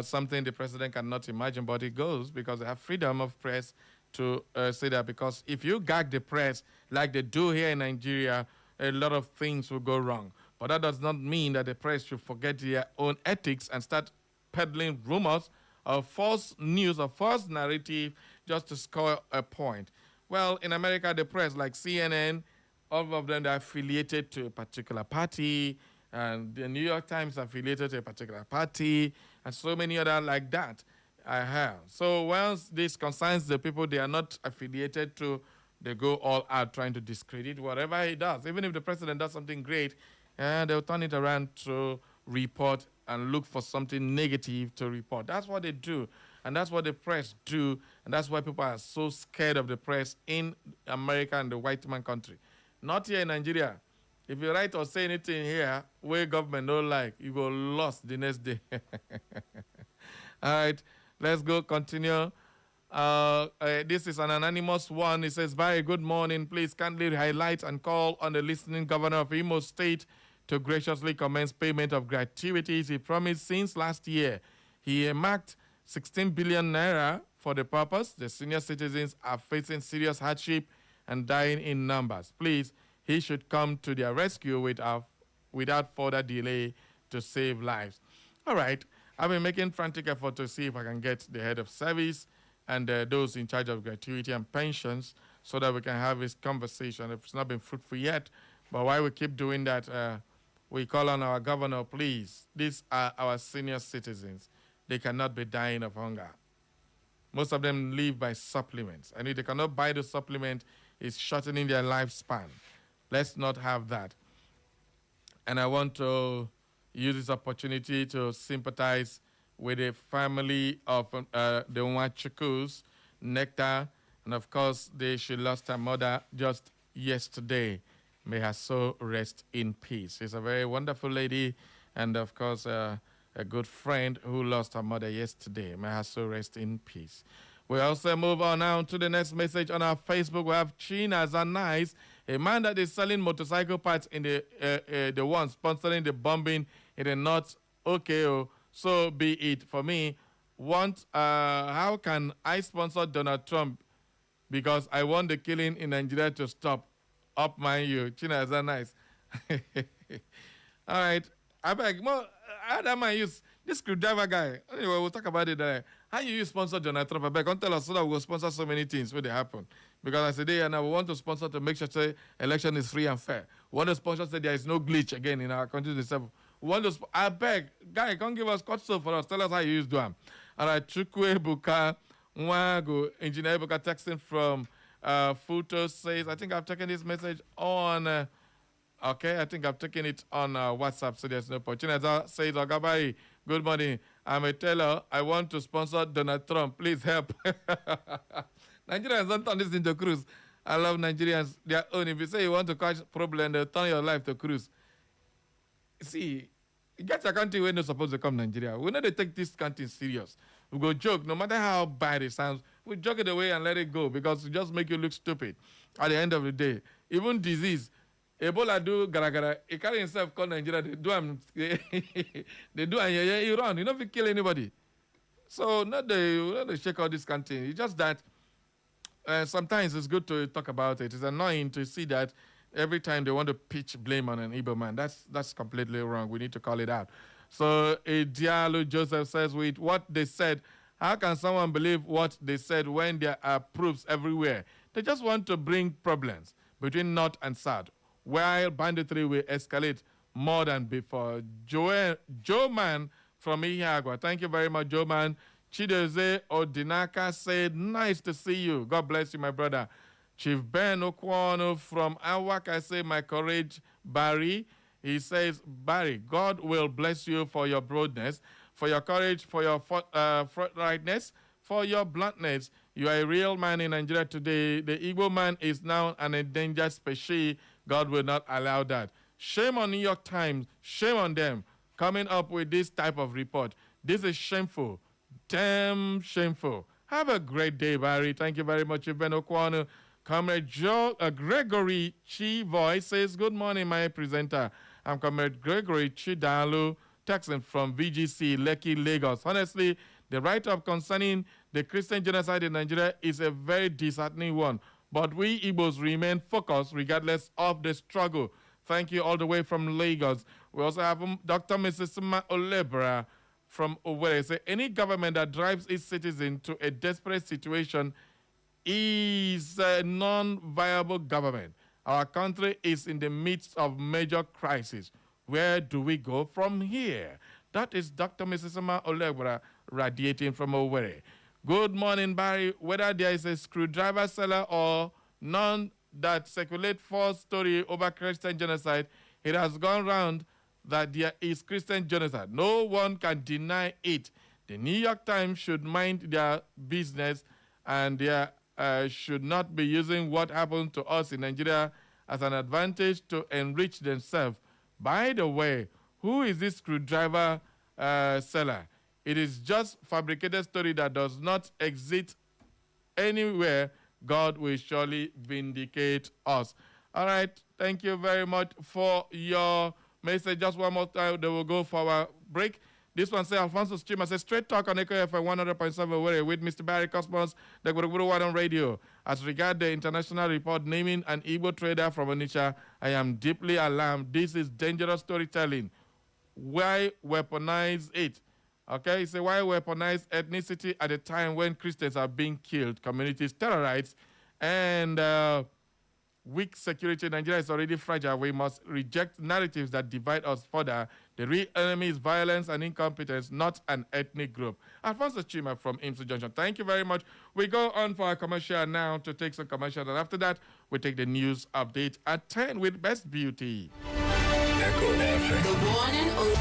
Speaker 1: something the president cannot imagine, but it goes because they have freedom of press to say that. Because if you gag the press like they do here in Nigeria, a lot of things will go wrong. But that does not mean that the press should forget their own ethics and start peddling rumors of false news or false narrative just to score a point. Well, in America, the press, like CNN, all of them are affiliated to a particular party, and the New York Times affiliated to a particular party, and so many other like that I have. So once this concerns the people they are not affiliated to, they go all out trying to discredit whatever he does. Even if the president does something great, they'll turn it around to report and look for something negative to report. That's what they do, and that's what the press do, and that's why people are so scared of the press in America and the white man country. Not here in Nigeria. If you write or say anything here where government don't like, you go lost the next day. All right, let's go continue. This is an anonymous one. It says, Barry, good morning. Please kindly highlight and call on the listening governor of Imo State to graciously commence payment of gratuities he promised since last year. He earmarked 16 billion naira for the purpose. The senior citizens are facing serious hardship and dying in numbers. Please, he should come to their rescue without further delay to save lives. All right. I've been making frantic effort to see if I can get the head of service and those in charge of gratuity and pensions so that we can have this conversation. It's not been fruitful yet, but while we keep doing that, we call on our governor, please. These are our senior citizens. They cannot be dying of hunger. Most of them live by supplements. And if they cannot buy the supplement, it's shortening their lifespan. Let's not have that. And I want to use this opportunity to sympathize with the family of the Nwachukwus, Nectar, and of course, she lost her mother just yesterday. May her soul rest in peace. She's a very wonderful lady, and of course, a good friend who lost her mother yesterday. May her soul rest in peace. We also move on now to the next message on our Facebook. We have China Zanais, a man that is selling motorcycle parts in the one sponsoring the bombing in the north. Okay, so be it. For me, how can I sponsor Donald Trump? Because I want the killing in Nigeria to stop. Up mind you, China Zanais. All right. I beg, how do I use this screwdriver guy? Anyway, we'll talk about it. How you sponsor Donald Trump? I beg, don't tell us so that we'll sponsor so many things when they happen. Because I said, and I want to sponsor to make sure the election is free and fair. We want to sponsor say there is no glitch again in our country. We want to, I beg, guy, come give us cut for us. Tell us how you use them. All right, Chukwe Buka, Nwago, Engineer Buka texting from Futo says, I think I've taken this message on... Okay, I think I've taken it on WhatsApp, so there's no point. Chinaza says, Ogabai, good morning. I'm a teller. I want to sponsor Donald Trump. Please help. Nigerians don't turn this into cruise. I love Nigerians. Their own. If you say you want to catch problem, they'll turn your life to cruise. See, get a country where not supposed to come Nigeria. We know they take this country serious. We go joke, no matter how bad it sounds, we joke it away and let it go because it just make you look stupid at the end of the day. Even disease. Ebola do gara. He carry himself called Nigeria. They do him. They do and he run. You don't kill anybody. So not they shake out this country. It's just that sometimes it's good to talk about it. It's annoying to see that every time they want to pitch blame on an Igbo man. That's completely wrong. We need to call it out. So Diallo Joseph says, with what they said, how can someone believe what they said when there are proofs everywhere? They just want to bring problems between North and South, while banditry will escalate more than before. Joe Man from Ihiagwa. Thank you very much, Joe Man. Chidoze Odinaka said, nice to see you. God bless you, my brother. Chief Ben Okwono from Awaka say, my courage, Barry. He says, Barry, God will bless you for your boldness, for your courage, for your forthrightness, for your bluntness. You are a real man in Nigeria today. The Igbo man is now an endangered species. God will not allow that. Shame on New York Times. Shame on them coming up with this type of report. This is shameful. Damn shameful. Have a great day, Barry. Thank you very much, Ben Okwano. Comrade Gregory Chivoy says, good morning, my presenter. I'm Comrade Gregory Chidalu, texting from VGC, Lekki, Lagos. Honestly, the write-up concerning the Christian genocide in Nigeria is a very disheartening one. But we Igbos remain focused regardless of the struggle. Thank you all the way from Lagos. We also have Dr. Mrs. Sima Olebra from Owerri. Say, any government that drives its citizens to a desperate situation is a non-viable government. Our country is in the midst of major crisis. Where do we go from here? That is Dr. Mrs. Sima Olebra radiating from Owerri. Good morning, Barry. Whether there is a screwdriver seller or none that circulate false story over Christian genocide, it has gone round that there is Christian genocide. No one can deny it. The New York Times should mind their business and they should not be using what happened to us in Nigeria as an advantage to enrich themselves. By the way, who is this screwdriver seller? It is just fabricated story that does not exist anywhere. God will surely vindicate us. All right. Thank you very much for your message. Just one more time, then we'll go for our break. This one says, Alfonso Chima says, straight talk on Echo FM 100.7 with Mr. Barry Cosmos, the Guru One on radio. As regard the international report naming an Igbo trader from Onitsha, I am deeply alarmed. This is dangerous storytelling. Why weaponize it? Okay, so why weaponize ethnicity at a time when Christians are being killed, communities terrorized, and weak security? Nigeria is already fragile. We must reject narratives that divide us further. The real enemy is violence and incompetence, not an ethnic group. Alfonso Chima from IMSU Junction. Thank you very much. We go on for our commercial now to take some commercial, and after that, we take the news update at 10 with Best Beauty.
Speaker 7: Echo FM.
Speaker 8: The one and only.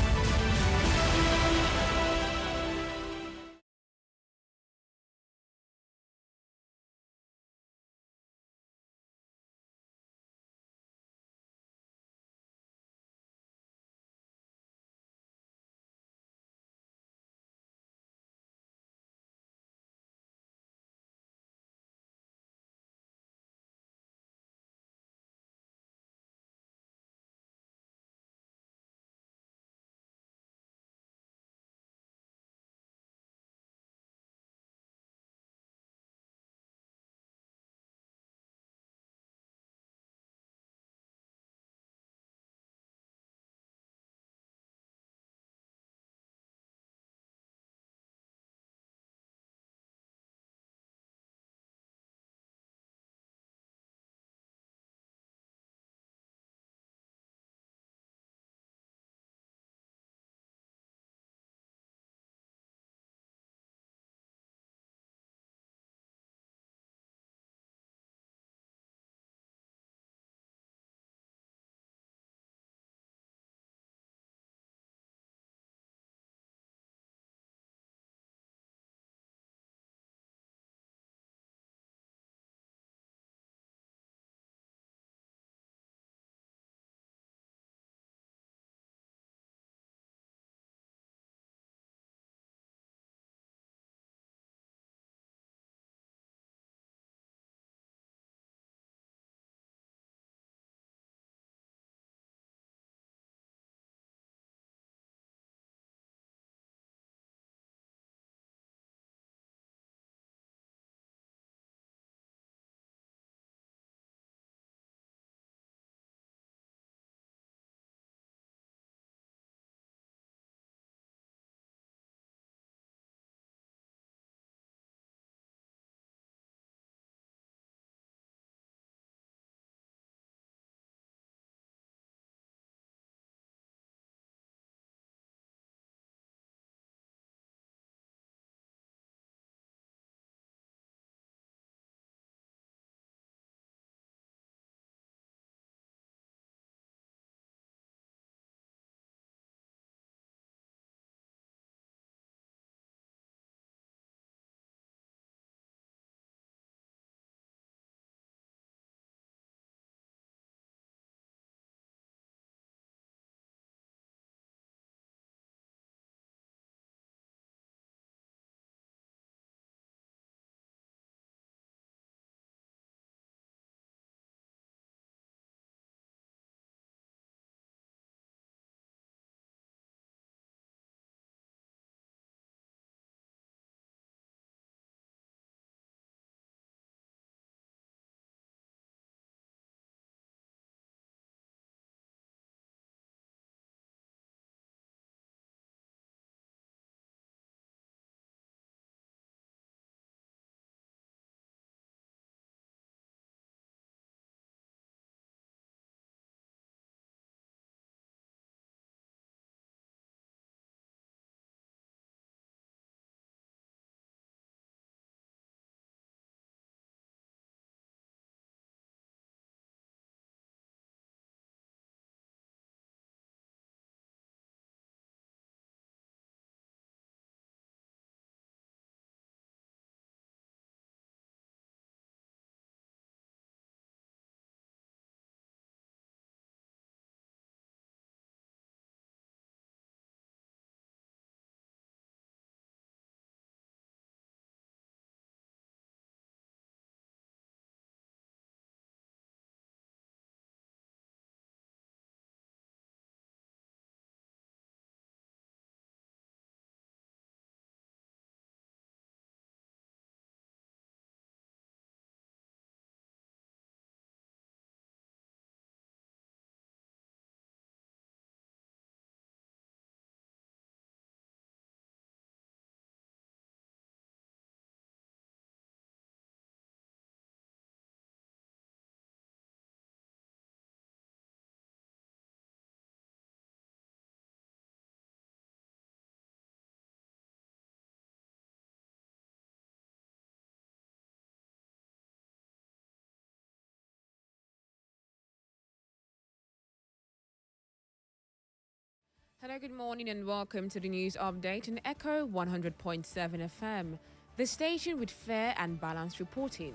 Speaker 8: Hello, good morning and welcome to the news update on Echo 100.7 FM, the station with fair and balanced reporting.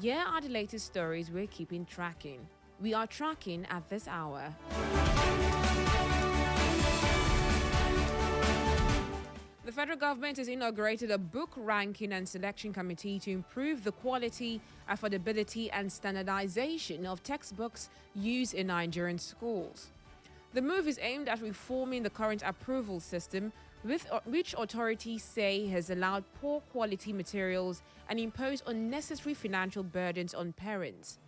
Speaker 8: Here are the latest stories we're keeping tracking. We are tracking at this hour. The federal government has inaugurated a book ranking and selection committee to improve the quality, affordability and standardization of textbooks used in Nigerian schools. The move is aimed at reforming the current approval system, which authorities say has allowed poor quality materials and imposed unnecessary financial burdens on parents.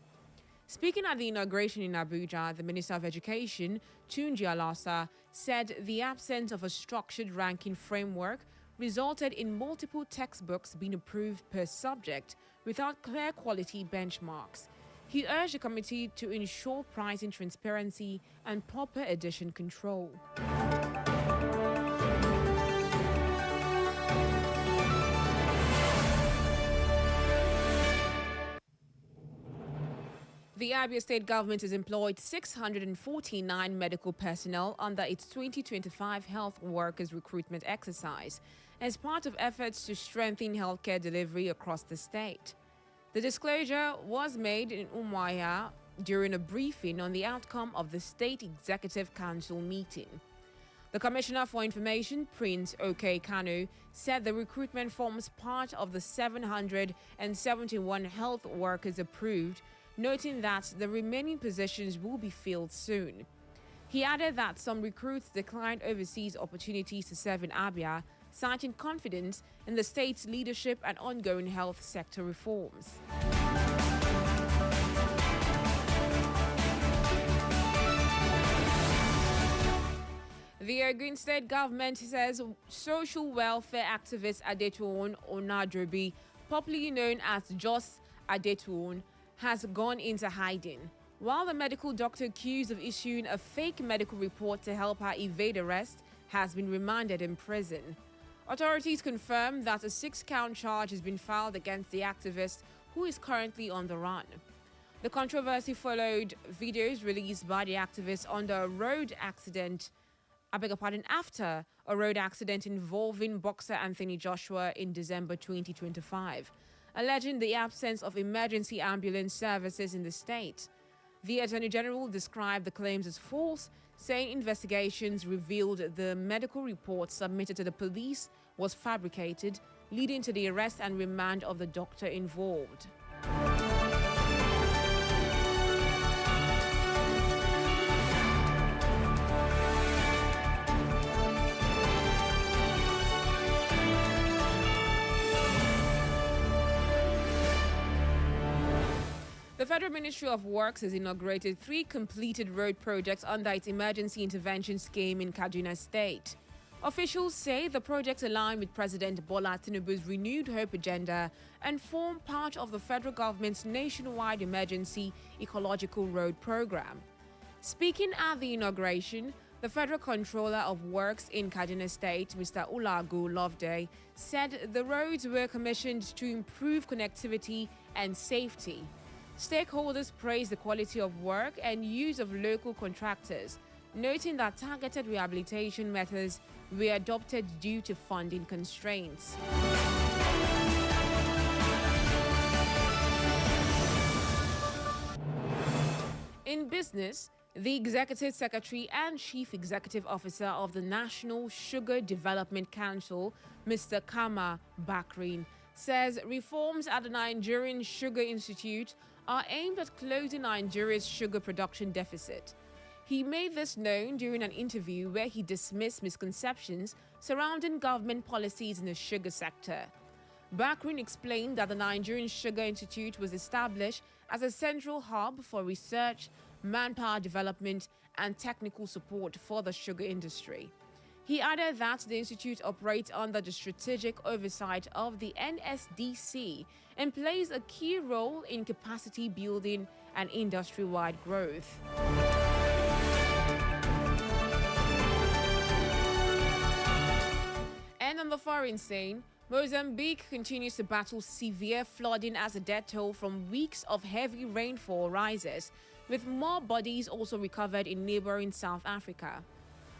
Speaker 8: Speaking at the inauguration in Abuja, the Minister of Education, Tunji Alasa, said the absence of a structured ranking framework resulted in multiple textbooks being approved per subject without clear quality benchmarks. He urged the committee to ensure pricing transparency and proper edition control. The Abia State government has employed 649 medical personnel under its 2025 health workers recruitment exercise as part of efforts to strengthen healthcare delivery across the state. The disclosure was made in Umuahia during a briefing on the outcome of the State Executive Council meeting. The Commissioner for Information, Prince OK Kanu, said the recruitment forms part of the 771 health workers approved, noting that the remaining positions will be filled soon. He added that some recruits declined overseas opportunities to serve in Abia, citing confidence in the state's leadership and ongoing health sector reforms. The Ogun State government says social welfare activist Adetuon Onadrobi, popularly known as Jos Adetuon, has gone into hiding, while the medical doctor accused of issuing a fake medical report to help her evade arrest has been remanded in prison. Authorities confirmed that a 6-count charge has been filed against the activist, who is currently on the run. The controversy followed videos released by the activist after a road accident involving boxer Anthony Joshua in December 2025, alleging the absence of emergency ambulance services in the state. The Attorney General described the claims as false, saying investigations revealed the medical report submitted to the police was fabricated, leading to the arrest and remand of the doctor involved. The Federal Ministry of Works has inaugurated 3 completed road projects under its Emergency Intervention Scheme in Kaduna State. Officials say the projects align with President Bola Tinubu's Renewed Hope agenda and form part of the federal government's nationwide emergency ecological road program. Speaking at the inauguration, the Federal Controller of Works in Kaduna State, Mr. Ulagu Loveday, said the roads were commissioned to improve connectivity and safety. Stakeholders praised the quality of work and use of local contractors, noting that targeted rehabilitation methods were adopted due to funding constraints. In business, the Executive Secretary and Chief Executive Officer of the National Sugar Development Council, Mr. Kama Bakrin, says reforms at the Nigerian Sugar Institute are aimed at closing Nigeria's sugar production deficit. He made this known during an interview where he dismissed misconceptions surrounding government policies in the sugar sector. Bakrin explained that the Nigerian Sugar Institute was established as a central hub for research, manpower development, and technical support for the sugar industry. He added that the institute operates under the strategic oversight of the NSDC and plays a key role in capacity building and industry-wide growth. And on the foreign scene, Mozambique continues to battle severe flooding as the death toll from weeks of heavy rainfall rises, with more bodies also recovered in neighboring South Africa.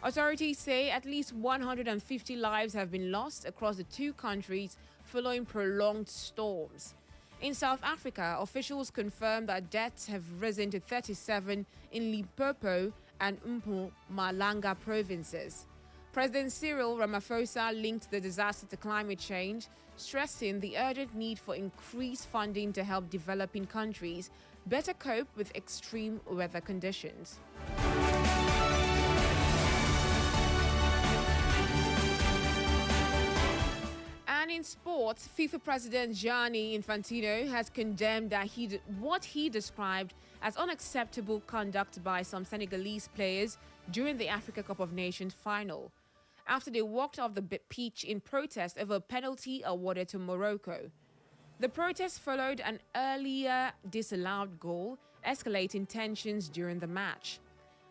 Speaker 8: Authorities say at least 150 lives have been lost across the two countries following prolonged storms. In South Africa, officials confirmed that deaths have risen to 37 in Limpopo and Mpumalanga provinces. President Cyril Ramaphosa linked the disaster to climate change, stressing the urgent need for increased funding to help developing countries better cope with extreme weather conditions. And in sports, FIFA President Gianni Infantino has condemned what he described as unacceptable conduct by some Senegalese players during the Africa Cup of Nations final, after they walked off the pitch in protest over a penalty awarded to Morocco. The protest followed an earlier disallowed goal, escalating tensions during the match.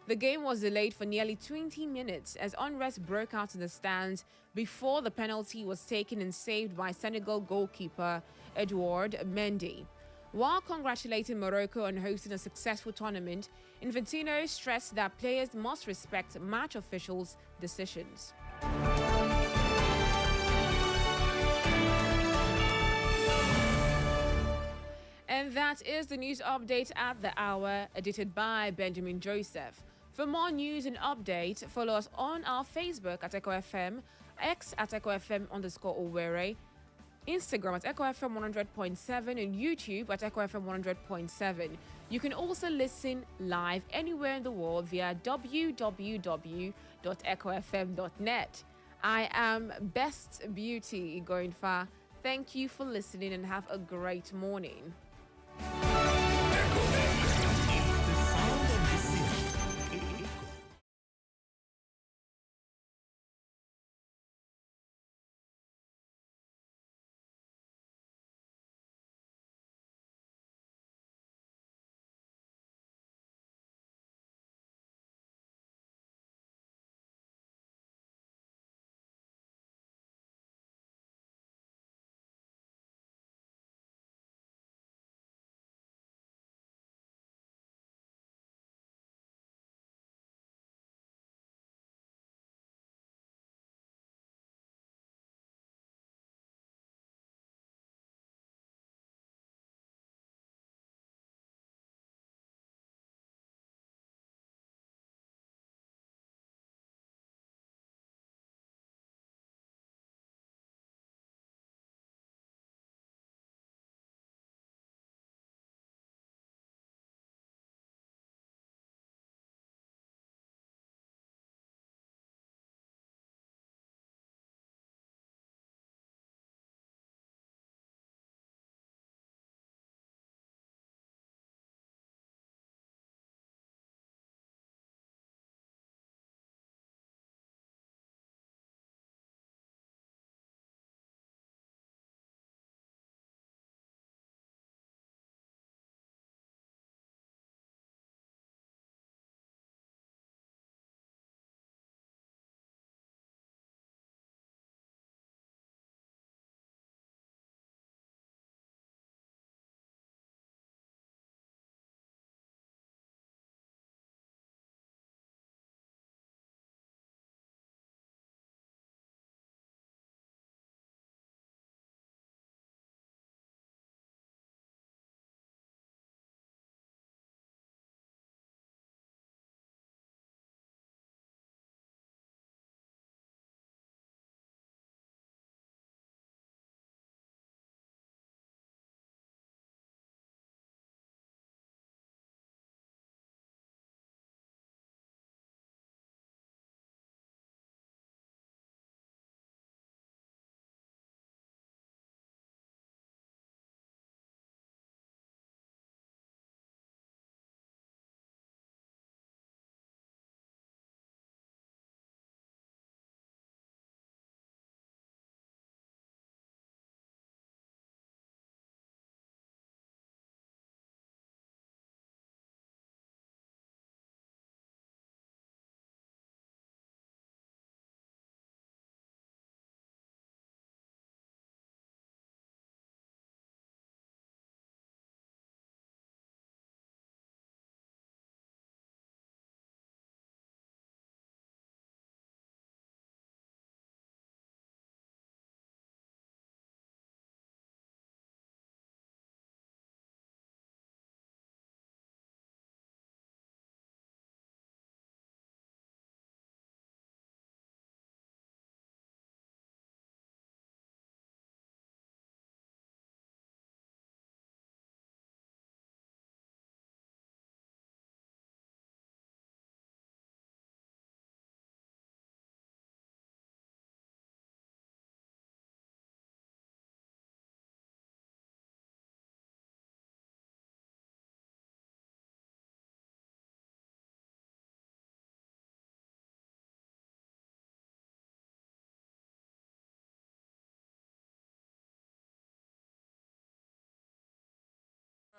Speaker 8: The game was delayed for nearly 20 minutes as unrest broke out in the stands before the penalty was taken and saved by Senegal goalkeeper Edouard Mendy. While congratulating Morocco on hosting a successful tournament, Infantino stressed that players must respect match officials' decisions. And that is the news update at the hour, edited by Benjamin Joseph. For more news and updates, follow us on our Facebook at Echo FM, X at Echo FM_Owerri, Instagram at Echo FM 100.7, and YouTube at Echo FM 100.7. You can also listen live anywhere in the world via www.echofm.net. I am Best Beauty going far. Thank you for listening and have a great morning.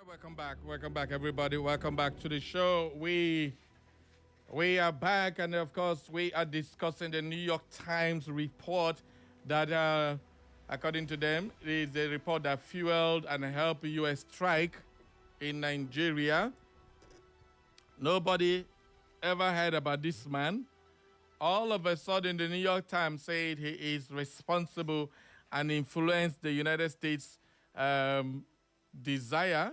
Speaker 1: welcome back. Welcome back, everybody. Welcome back to the show. We are back, and of course, we are discussing the New York Times report that, according to them, is a report that fueled and helped U.S. strike in Nigeria. Nobody ever heard about this man. All of a sudden, the New York Times said he is responsible and influenced the United States desire,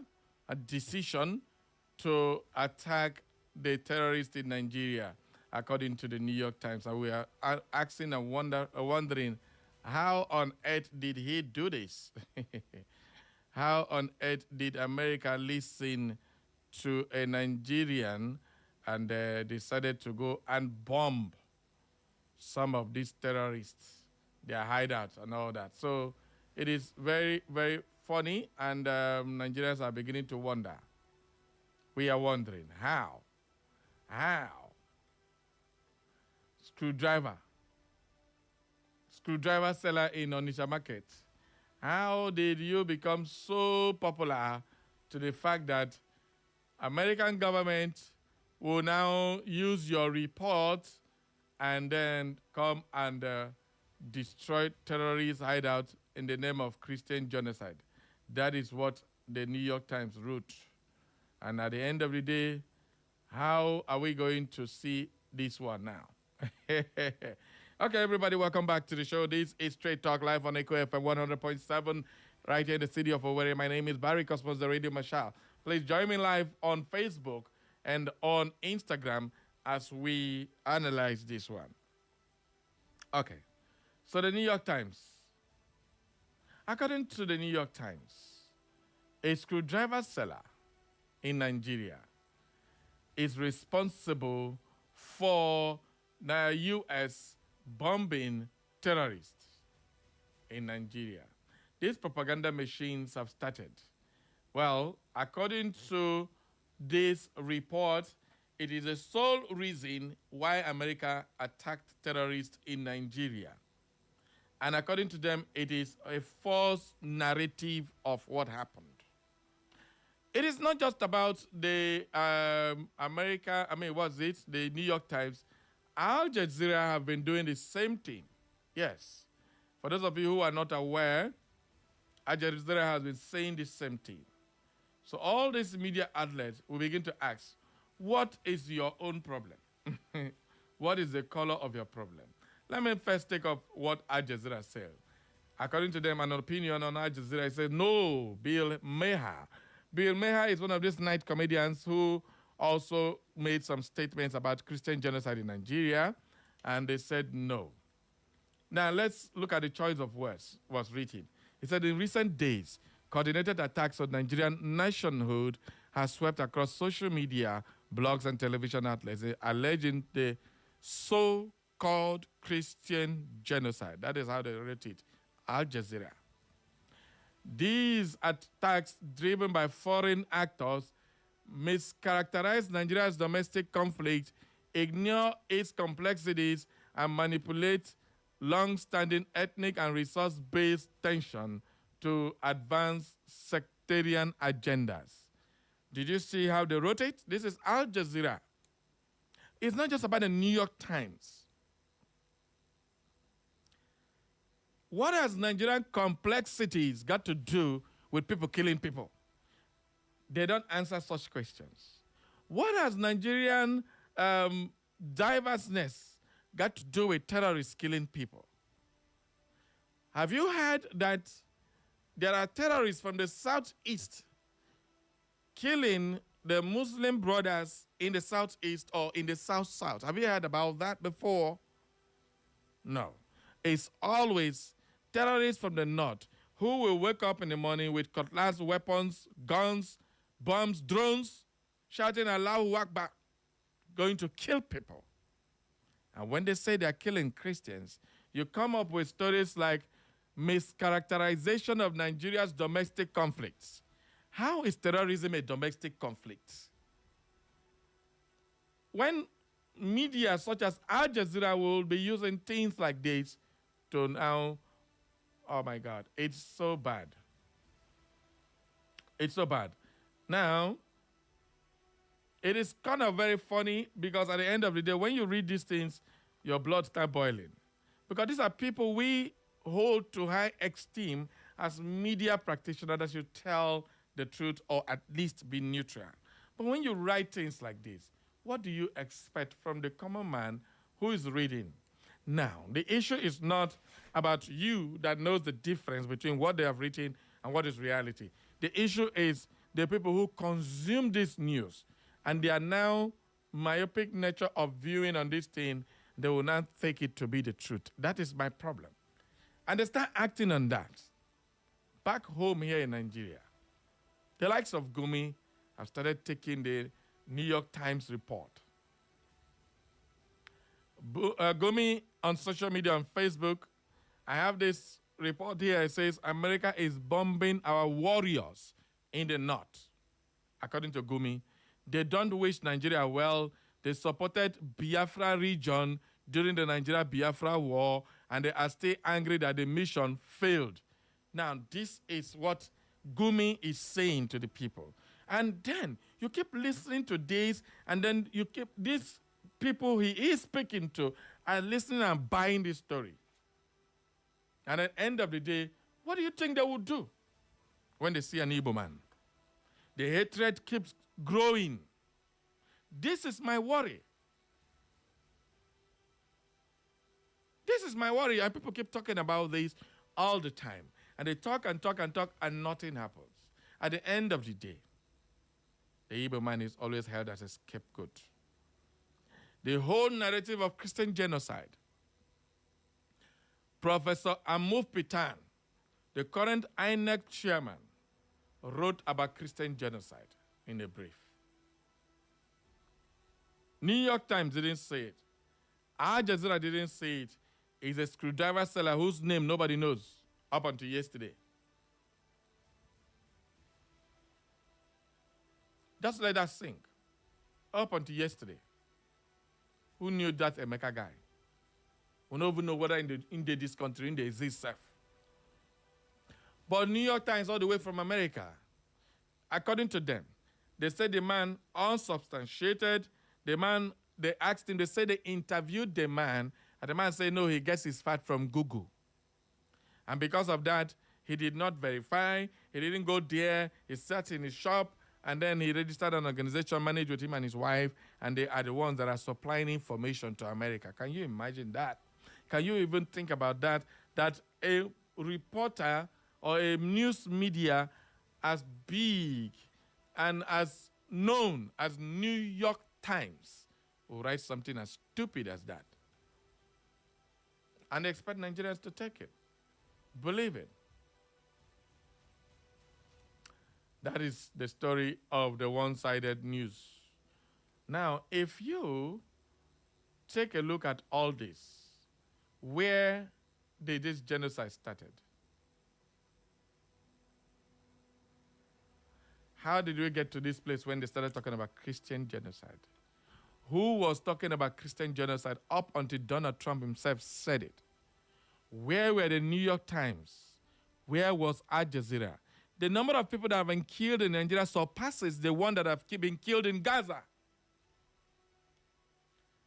Speaker 1: a decision to attack the terrorists in Nigeria, according to the New York Times. And we are asking and wondering, how on earth did he do this? How on earth did America listen to a Nigerian and decided to go and bomb some of these terrorists, their hideouts and all that? So it is very, very funny, and Nigerians are beginning to wonder. We are wondering, how? Screwdriver seller in Onitsha Market. How did you become so popular to the fact that American government will now use your report and then come and destroy terrorist hideouts in the name of Christian genocide? That is what the New York Times wrote. And at the end of the day, how are we going to see this one now? Okay, everybody, welcome back to the show. This is Straight Talk live on Echo FM 100.7 right here in the city of Owerri. My name is Barry Cosmos, the Radio Marshal. Please join me live on Facebook and on Instagram as we analyze this one. Okay, so the New York Times. According to the New York Times, a screwdriver seller in Nigeria is responsible for the U.S. bombing terrorists in Nigeria. These propaganda machines have started. Well, according to this report, it is the sole reason why America attacked terrorists in Nigeria. And according to them, it is a false narrative of what happened. It is not just about the the New York Times. Al Jazeera have been doing the same thing. Yes. For those of you who are not aware, Al Jazeera has been saying the same thing. So all these media outlets will begin to ask, what is your own problem? What is the color of your problem? Let me first take up what Al Jazeera said. According to them, an opinion on Al Jazeera says, no, Bill Maher. Bill Maher is one of these night comedians who also made some statements about Christian genocide in Nigeria, and they said no. Now, let's look at the choice of words was written. It said, in recent days, coordinated attacks on Nigerian nationhood has swept across social media, blogs, and television outlets, alleging the so-called Christian genocide. That is how they wrote it, Al Jazeera. These attacks, driven by foreign actors, mischaracterize Nigeria's domestic conflict, ignore its complexities, and manipulate long-standing ethnic and resource-based tension to advance sectarian agendas. Did you see how they wrote it? This is Al Jazeera. It's not just about the New York Times. What has Nigerian complexities got to do with people killing people? They don't answer such questions. What has Nigerian diverseness got to do with terrorists killing people? Have you heard that there are terrorists from the southeast killing the Muslim brothers in the southeast or in the south-south? Have you heard about that before? No. It's always terrorists from the north who will wake up in the morning with cutlass, weapons, guns, bombs, drones, shouting Allahu Akbar, going to kill people. And when they say they're killing Christians, you come up with stories like mischaracterization of Nigeria's domestic conflicts. How is terrorism a domestic conflict? When media such as Al Jazeera will be using things like this to now, oh my God, it's so bad. It's so bad. Now, it is kind of very funny because at the end of the day, when you read these things, your blood starts boiling. Because these are people we hold to high esteem as media practitioners that should tell the truth or at least be neutral. But when you write things like this, what do you expect from the common man who is reading? Now, the issue is not about you that knows the difference between what they have written and what is reality. The issue is the people who consume this news, and they are now myopic nature of viewing on this thing, they will not take it to be the truth. That is my problem. And they start acting on that. Back home here in Nigeria, the likes of Gumi have started taking the New York Times report. Gumi on social media, on Facebook, I have this report here. It says, America is bombing our warriors in the north. According to Gumi, they don't wish Nigeria well. They supported Biafra region during the Nigeria-Biafra war, and they are still angry that the mission failed. Now, this is what Gumi is saying to the people. And then you keep listening to this, and then you keep these people he is speaking to are listening and buying this story. And at the end of the day, what do you think they will do when they see an Igbo man? The hatred keeps growing. This is my worry. This is my worry, and people keep talking about this all the time. And they talk and talk and talk, and nothing happens. At the end of the day, the Igbo man is always held as a scapegoat. The whole narrative of Christian genocide. Professor Amuf Pitan, the current INEC chairman, wrote about Christian genocide in a brief. New York Times didn't say it. Al Jazeera didn't say it. He's a screwdriver seller whose name nobody knows up until yesterday. Just let that sink. Up until yesterday. Who knew that Emeka guy? We don't even know whether in this country in the exist self. But New York Times, all the way from America, according to them, they said the man unsubstantiated. The man, they asked him, they said they interviewed the man, and the man said, no, he gets his fat from Google. And because of that, he did not verify. He didn't go there. He sat in his shop, and then he registered an organization managed with him and his wife, and they are the ones that are supplying information to America. Can you imagine that? Can you even think about that? That a reporter or a news media as big and as known as New York Times will write something as stupid as that. And they expect Nigerians to take it. Believe it. That is the story of the one-sided news. Now, if you take a look at all this, where did this genocide started? How did we get to this place when they started talking about Christian genocide? Who was talking about Christian genocide up until Donald Trump himself said it? Where were the New York Times? Where was Al Jazeera? The number of people that have been killed in Nigeria surpasses the one that have been killed in Gaza.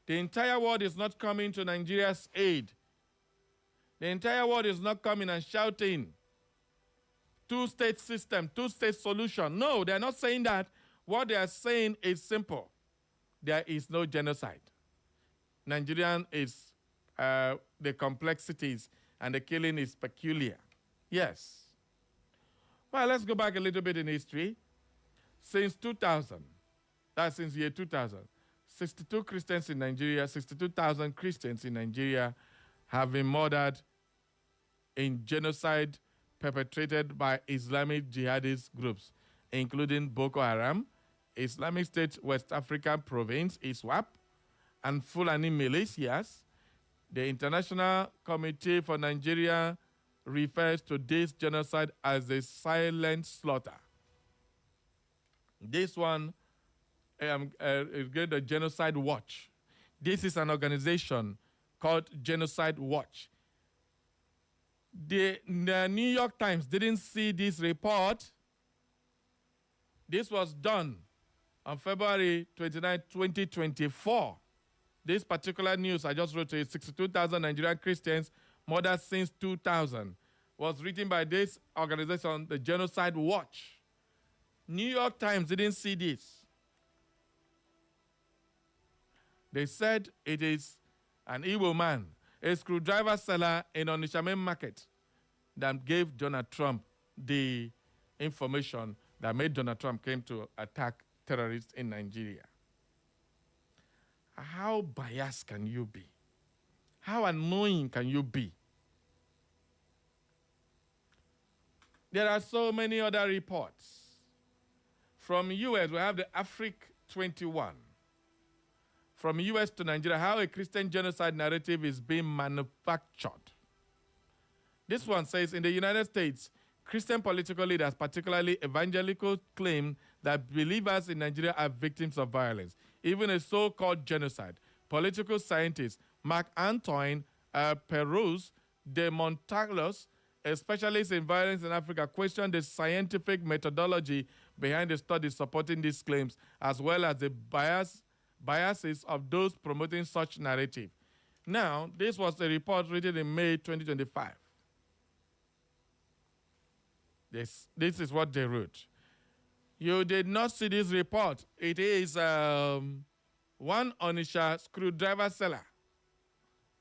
Speaker 1: The entire world is not coming to Nigeria's aid. The entire world is not coming and shouting, two-state system, two-state solution. No, they're not saying that. What they are saying is simple. There is no genocide. Nigerian is the complexities and the killing is peculiar. Yes. Well, let's go back a little bit in history. Since 2000, that's since year 2000, 62 Christians in Nigeria, 62,000 Christians in Nigeria have been murdered in genocide perpetrated by Islamic jihadist groups, including Boko Haram, Islamic State West African Province, ISWAP, and Fulani militias. The International Committee for Nigeria refers to this genocide as a silent slaughter. This one is the Genocide Watch. This is an organization called Genocide Watch. The New York Times didn't see this report. This was done on February 29, 2024. This particular news I just wrote to you, 62,000 Nigerian Christians murdered since 2000, was written by this organization, the Genocide Watch. New York Times didn't see this. They said it is an evil man, a screwdriver seller in Onitsha main market, that gave Donald Trump the information that made Donald Trump came to attack terrorists in Nigeria. How biased can you be? How annoying can you be? There are so many other reports. From US, we have the Afric 21. From US to Nigeria, how a Christian genocide narrative is being manufactured. This one says, in the United States, Christian political leaders, particularly evangelical, claim that believers in Nigeria are victims of violence, even a so-called genocide. Political scientist Marc-Antoine Pérouse de Montaltos, a specialist in violence in Africa, questioned the scientific methodology behind the studies supporting these claims, as well as the biases of those promoting such narrative. Now, this was a report written in May 2025. This is what they wrote. You did not see this report. It is one Onitsha screwdriver seller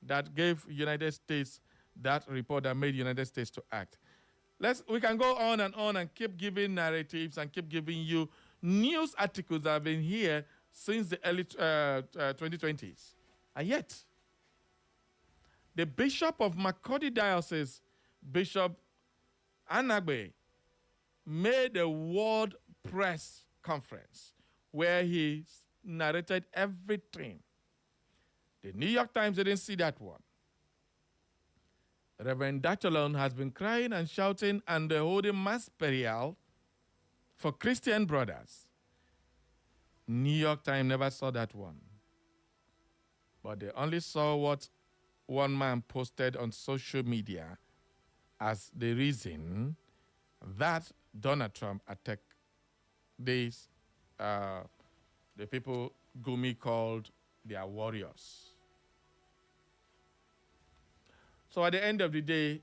Speaker 1: that gave United States that report that made United States to act. We can go on and keep giving narratives and keep giving you news articles that have been here since the early 2020s. And yet, the Bishop of Makurdi Diocese, Bishop Anagbe, made a world press conference where he narrated everything. The New York Times didn't see that one. Reverend Dachalon has been crying and shouting and holding mass burial for Christian brothers. New York Times never saw that one. But they only saw what one man posted on social media as the reason that Donald Trump attacked these, the people Gumi called their warriors. So at the end of the day,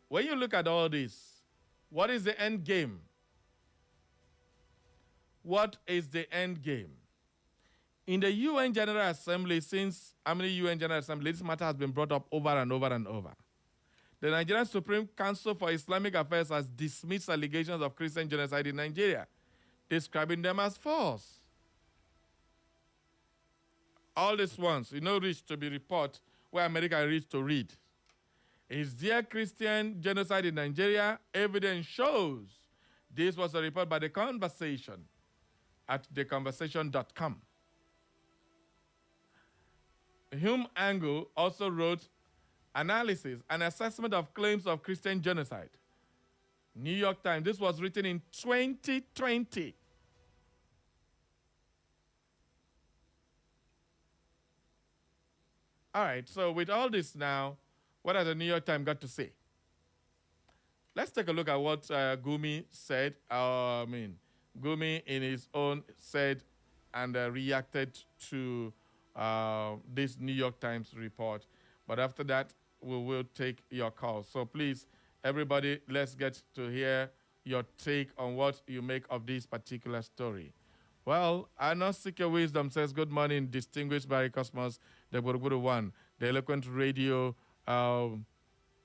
Speaker 1: when you look at all this, what is the end game? What is the end game? In the UN General Assembly, since how many UN General Assembly, this matter has been brought up over and over and over. The Nigerian Supreme Council for Islamic Affairs has dismissed allegations of Christian genocide in Nigeria, describing them as false. All these ones, reach to be report where America reached to read. Is there Christian genocide in Nigeria? Evidence shows. This was a report by The Conversation at theconversation.com. Hume Angle also wrote analysis and assessment of claims of Christian genocide. New York Times, this was written in 2020. All right, so with all this now, what has the New York Times got to say? Let's take a look at what Gumi said. Gumi in his own said and reacted to this New York Times report. But after that, we will take your calls. So please, everybody, let's get to hear your take on what you make of this particular story. Well, Anos Seeker Wisdom says, good morning, distinguished Barry Cosmos, the Buruburu One, the eloquent radio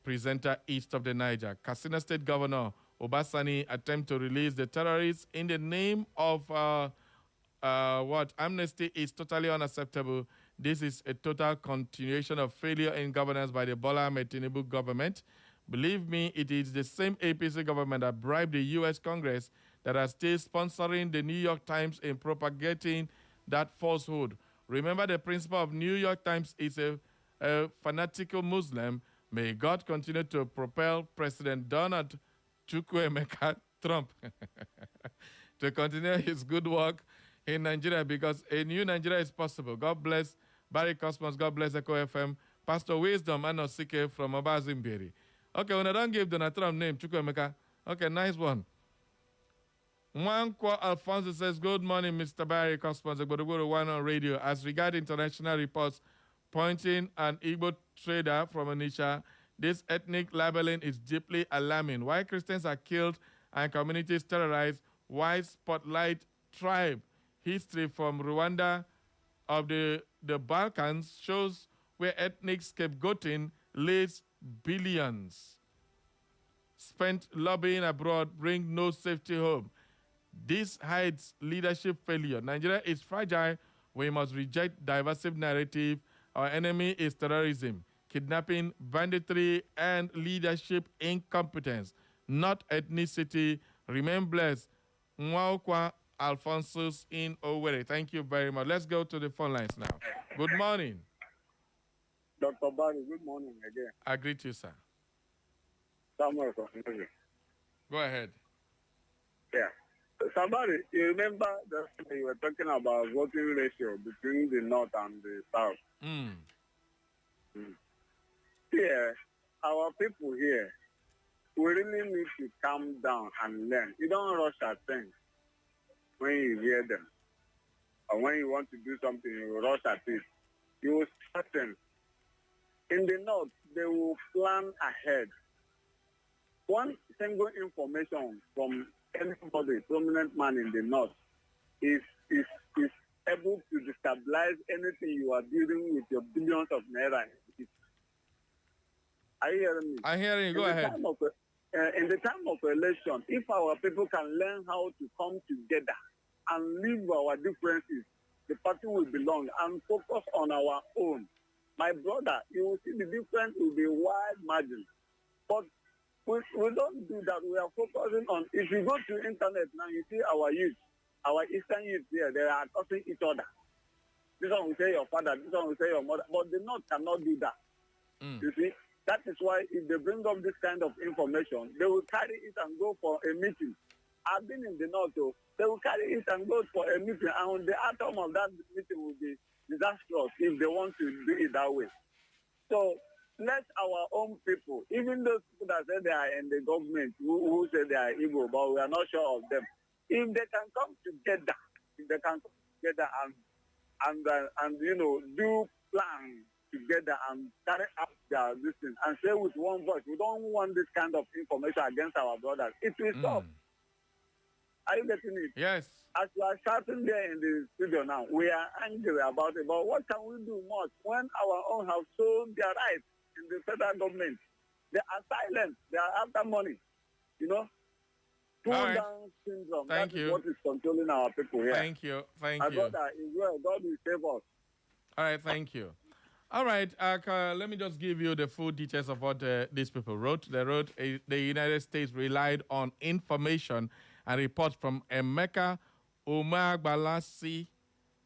Speaker 1: presenter east of the Niger. Katsina State Governor Obasani attempt to release the terrorists in the name of amnesty is totally unacceptable. This is a total continuation of failure in governance by the Bola Ahmed Tinubu government. Believe me, it is the same APC government that bribed the U.S. Congress that are still sponsoring the New York Times in propagating that falsehood. Remember, the principal of New York Times is a fanatical Muslim. May God continue to propel President Donald Chukwuemeka Trump to continue his good work in Nigeria, because a new Nigeria is possible. God bless Barry Cosmos. God bless Echo FM. Pastor Wisdom Anos Seeker from Obazimbiri. Okay, when I don't give Donald Trump name, Chukwuemeka. Okay, nice one. Mwankwa Alfonso says, good morning, Mr. Barry, correspondent, but go to one on radio. As regard international reports pointing an Igbo trader from Onitsha, this ethnic labeling is deeply alarming. Why Christians are killed and communities terrorized, why spotlight tribe history from Rwanda of the Balkans shows where ethnic scapegoating leads billions spent lobbying abroad bring no safety home. This hides leadership failure. Nigeria is fragile. We must reject divisive narrative. Our enemy is terrorism, kidnapping, banditry, and leadership incompetence, not ethnicity. Remain blessed. Mwaukwa Alphonsus in Owerri. Thank you very much. Let's go to the phone lines now. Good morning.
Speaker 3: Dr. Barry, good morning again.
Speaker 1: I greet you, sir.
Speaker 3: Samuel from Nigeria.
Speaker 1: Go ahead.
Speaker 3: Yeah. Somebody, you remember that you were talking about voting ratio between the North and the South? Here, our people here, we really need to calm down and learn. You don't rush at things when you hear them. Or when you want to do something, you rush at it. You will start them. In the North, they will plan ahead. One single information from anybody, prominent man in the North, is able to destabilize anything you are dealing with your billions of naira. Are you hearing me?
Speaker 1: I'm hearing you. Go ahead.
Speaker 3: In the time of election, if our people can learn how to come together and leave our differences, the party will belong and focus on our own. My brother, you will see the difference will be wide margin. But we don't do that. We are focusing on, if you go to internet now, you see our youth, our Eastern youth here, they are cursing each other. This one will say your father, this one will say your mother. But the North cannot do that. You see? That is why if they bring up this kind of information, they will carry it and go for a meeting. I've been in the North, so they will carry it and go for a meeting, and the outcome of that meeting will be disastrous if they want to do it that way. So let our own people, even those people that say they are in the government, who say they are Igbo, but we are not sure of them, if they can come together, and you know, do plans together and carry out their distance and say with one voice, we don't want this kind of information against our brothers. It will stop. Are you getting it?
Speaker 1: Yes.
Speaker 3: As we are shouting there in the studio now, we are angry about it. But what can we do much when our own have sold their rights in the federal government? They are silent. They are after money. You know? Pull down syndrome.
Speaker 1: Thank you.
Speaker 3: That is what is controlling our people here.
Speaker 1: Thank you. Thank you.
Speaker 3: Brother is well. God will save us.
Speaker 1: All right. Thank you. All right. Let me just give you the full details of what these people wrote. They wrote, the United States relied on information and reports from Emeka Umagbalasi,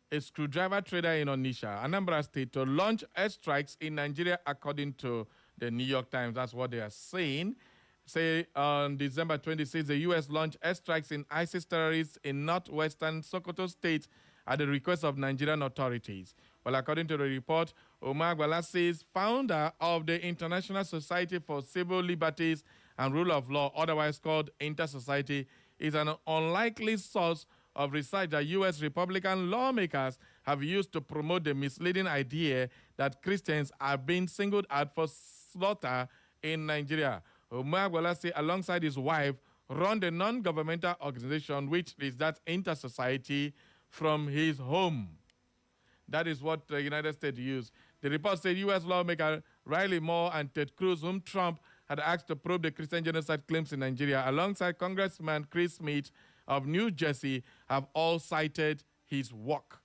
Speaker 1: a screwdriver trader in Onitsha, Anambra State, to launch airstrikes in Nigeria, according to the New York Times. That's what they are saying. Say on December 26, the U.S. launched airstrikes in ISIS terrorists in northwestern Sokoto State at the request of Nigerian authorities. Well, according to the report, Umagbalasi is founder of the International Society for Civil Liberties and Rule of Law, otherwise called Inter-Society, is an unlikely source of research that U.S. Republican lawmakers have used to promote the misleading idea that Christians are being singled out for slaughter in Nigeria. Umagbalasi, alongside his wife, run the non-governmental organization, which is that Inter-Society, from his home. That is what the United States used. The report said U.S. lawmaker Riley Moore and Ted Cruz, whom Trump had asked to probe the Christian genocide claims in Nigeria, alongside Congressman Chris Smith of New Jersey, have all cited his work.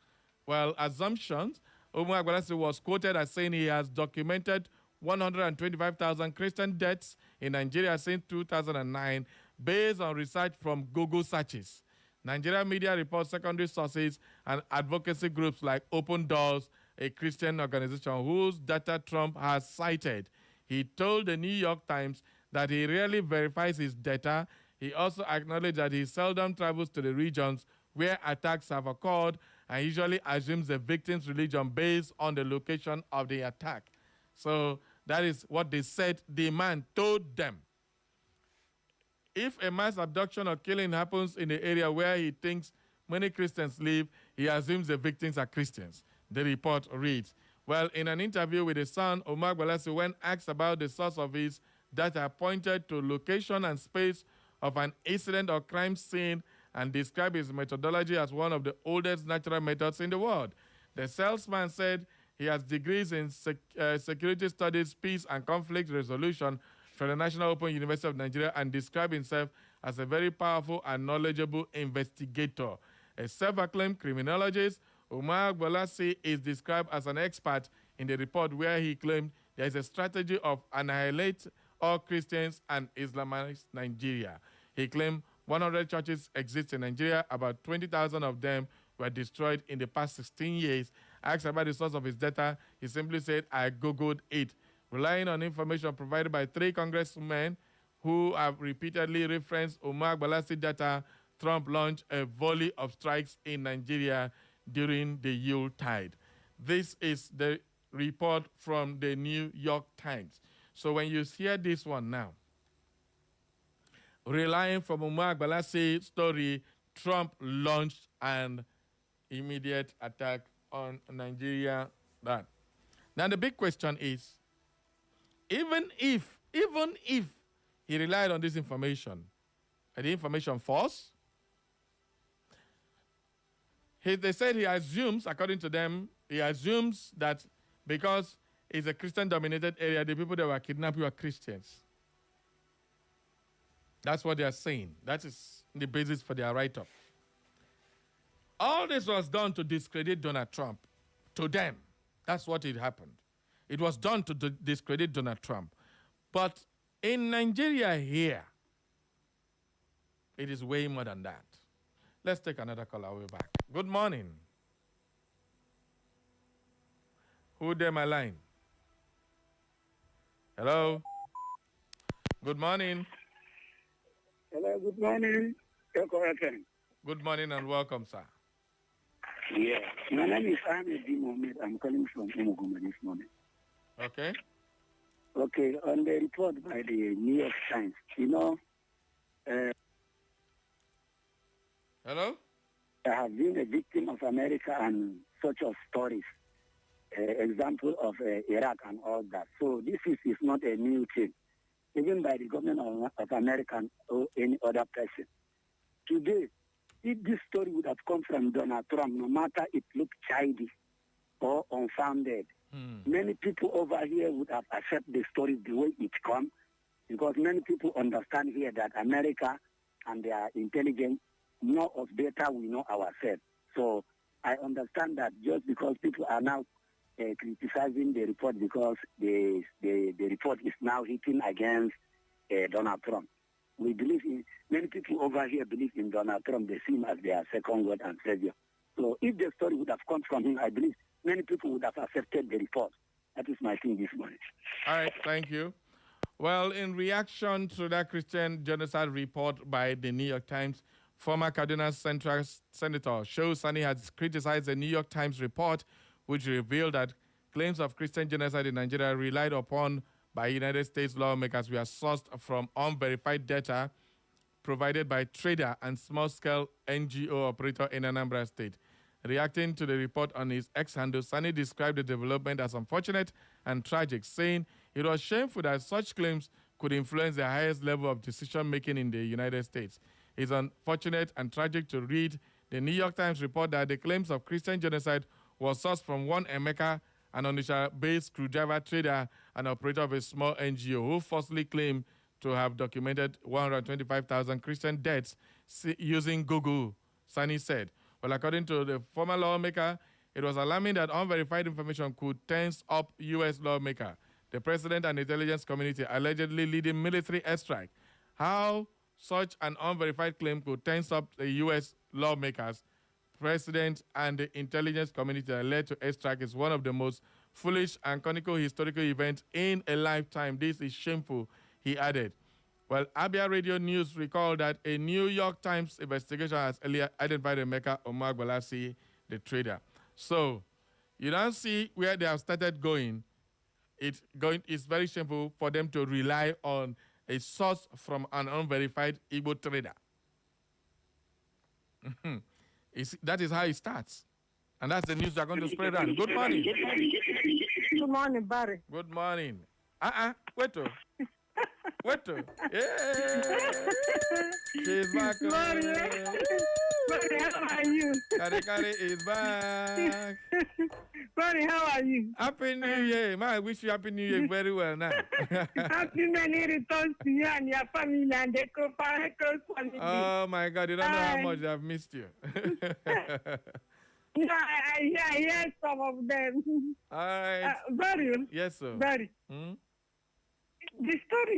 Speaker 1: Well, assumptions, Umagbalasi was quoted as saying he has documented 125,000 Christian deaths in Nigeria since 2009 based on research from Google searches. Nigeria media reports secondary sources and advocacy groups like Open Doors, a Christian organization whose data Trump has cited. He told the New York Times that he rarely verifies his data. He also acknowledged that he seldom travels to the regions where attacks have occurred and usually assumes the victim's religion based on the location of the attack. So that is what they said the man told them. If a mass abduction or killing happens in the area where he thinks many Christians live, he assumes the victims are Christians. The report reads. Well, in an interview with his son, Omar Gbalasi, when asked about the source of his data, pointed to location and space of an incident or crime scene and described his methodology as one of the oldest natural methods in the world. The salesman said he has degrees in security studies, peace and conflict resolution from the National Open University of Nigeria and described himself as a very powerful and knowledgeable investigator. A self-acclaimed criminologist, Omar Gbalasi is described as an expert in the report where he claimed there is a strategy of annihilate all Christians and Islamize Nigeria. He claimed 100 churches exist in Nigeria. About 20,000 of them were destroyed in the past 16 years. Asked about the source of his data, he simply said, I Googled it. Relying on information provided by 3 congressmen who have repeatedly referenced Omar Gbalasi data, Trump launched a volley of strikes in Nigeria during the Yuletide. This is the report from the New York Times. So when you hear this one now, relying from Omar Gbalasi's story, Trump launched an immediate attack on Nigeria. Now the big question is, even if he relied on this information, and the information false, they said he assumes, according to them, he assumes that because it's a Christian-dominated area, the people that were kidnapped were Christians. That's what they are saying. That is the basis for their write-up. All this was done to discredit Donald Trump. To them, that's what it happened. It was done to discredit Donald Trump. But in Nigeria here, it is way more than that. Let's take another call. I'll be back. Good morning. Who there, my line? Hello? Good morning.
Speaker 3: Hello, good morning.
Speaker 1: Good morning and welcome, sir.
Speaker 3: Yeah, my name is Ahmed B. Mohammed. I'm calling from Umuguma this morning.
Speaker 1: Okay.
Speaker 3: Okay, on the report by the New York Times,
Speaker 1: Hello?
Speaker 3: I have been a victim of America and such of stories, example of Iraq and all that. So this is not a new thing, even by the government of America or any other person. Today, if this story would have come from Donald Trump, no matter it looked childish or unfounded, many people over here would have accepted the story the way it comes, because many people understand here that America and their intelligence know us better, we know ourselves. So I understand that just because people are now criticizing the report because the report is now hitting against Donald Trump. We believe in, many people over here believe in Donald Trump. They see him as their second God and Savior. So if the story would have come from him, I believe many people would have accepted the report. That is my thing this morning.
Speaker 1: All right, thank you. Well, in reaction to that Christian genocide report by the New York Times, former Kaduna Central Senator Shehu Sani has criticized the New York Times report, which revealed that claims of Christian genocide in Nigeria relied upon by United States lawmakers were sourced from unverified data provided by trader and small-scale NGO operator in Anambra State. Reacting to the report on his X handle, Sani described the development as unfortunate and tragic, saying it was shameful that such claims could influence the highest level of decision-making in the United States. It's unfortunate and tragic to read the New York Times report that the claims of Christian genocide was sourced from one Emeka, an Onitsha-based screwdriver trader and operator of a small NGO who falsely claimed to have documented 125,000 Christian deaths using Google, Sani said. Well, according to the former lawmaker, it was alarming that unverified information could tense up U.S. lawmaker. The president and intelligence community allegedly leading military airstrike. How such an unverified claim could tense up the U.S. lawmakers, president, and the intelligence community that led to airstrike is one of the most foolish and conical historical events in a lifetime. This is shameful, he added. Well, Abia Radio News recalled that a New York Times investigation has earlier identified Emeka Omar Gbalasi, the trader. So, you don't see where they have started going. It's very shameful for them to rely on a source from an unverified Igbo trader. That is how it starts. And that's the news we're going to spread around. Good morning.
Speaker 9: Good morning, Barry.
Speaker 1: Good morning. Wait. Yeah. She's back.
Speaker 9: Barry, how are you?
Speaker 1: Kare is back.
Speaker 9: Barry, how are you?
Speaker 1: Happy New Year. I wish you Happy New Year very well now.
Speaker 9: Happy many returns to you and your family and the close family.
Speaker 1: Oh my God, you don't know how much I've missed you.
Speaker 9: I hear some of them.
Speaker 1: All right.
Speaker 9: Barry.
Speaker 1: Yes, sir.
Speaker 9: Barry. The story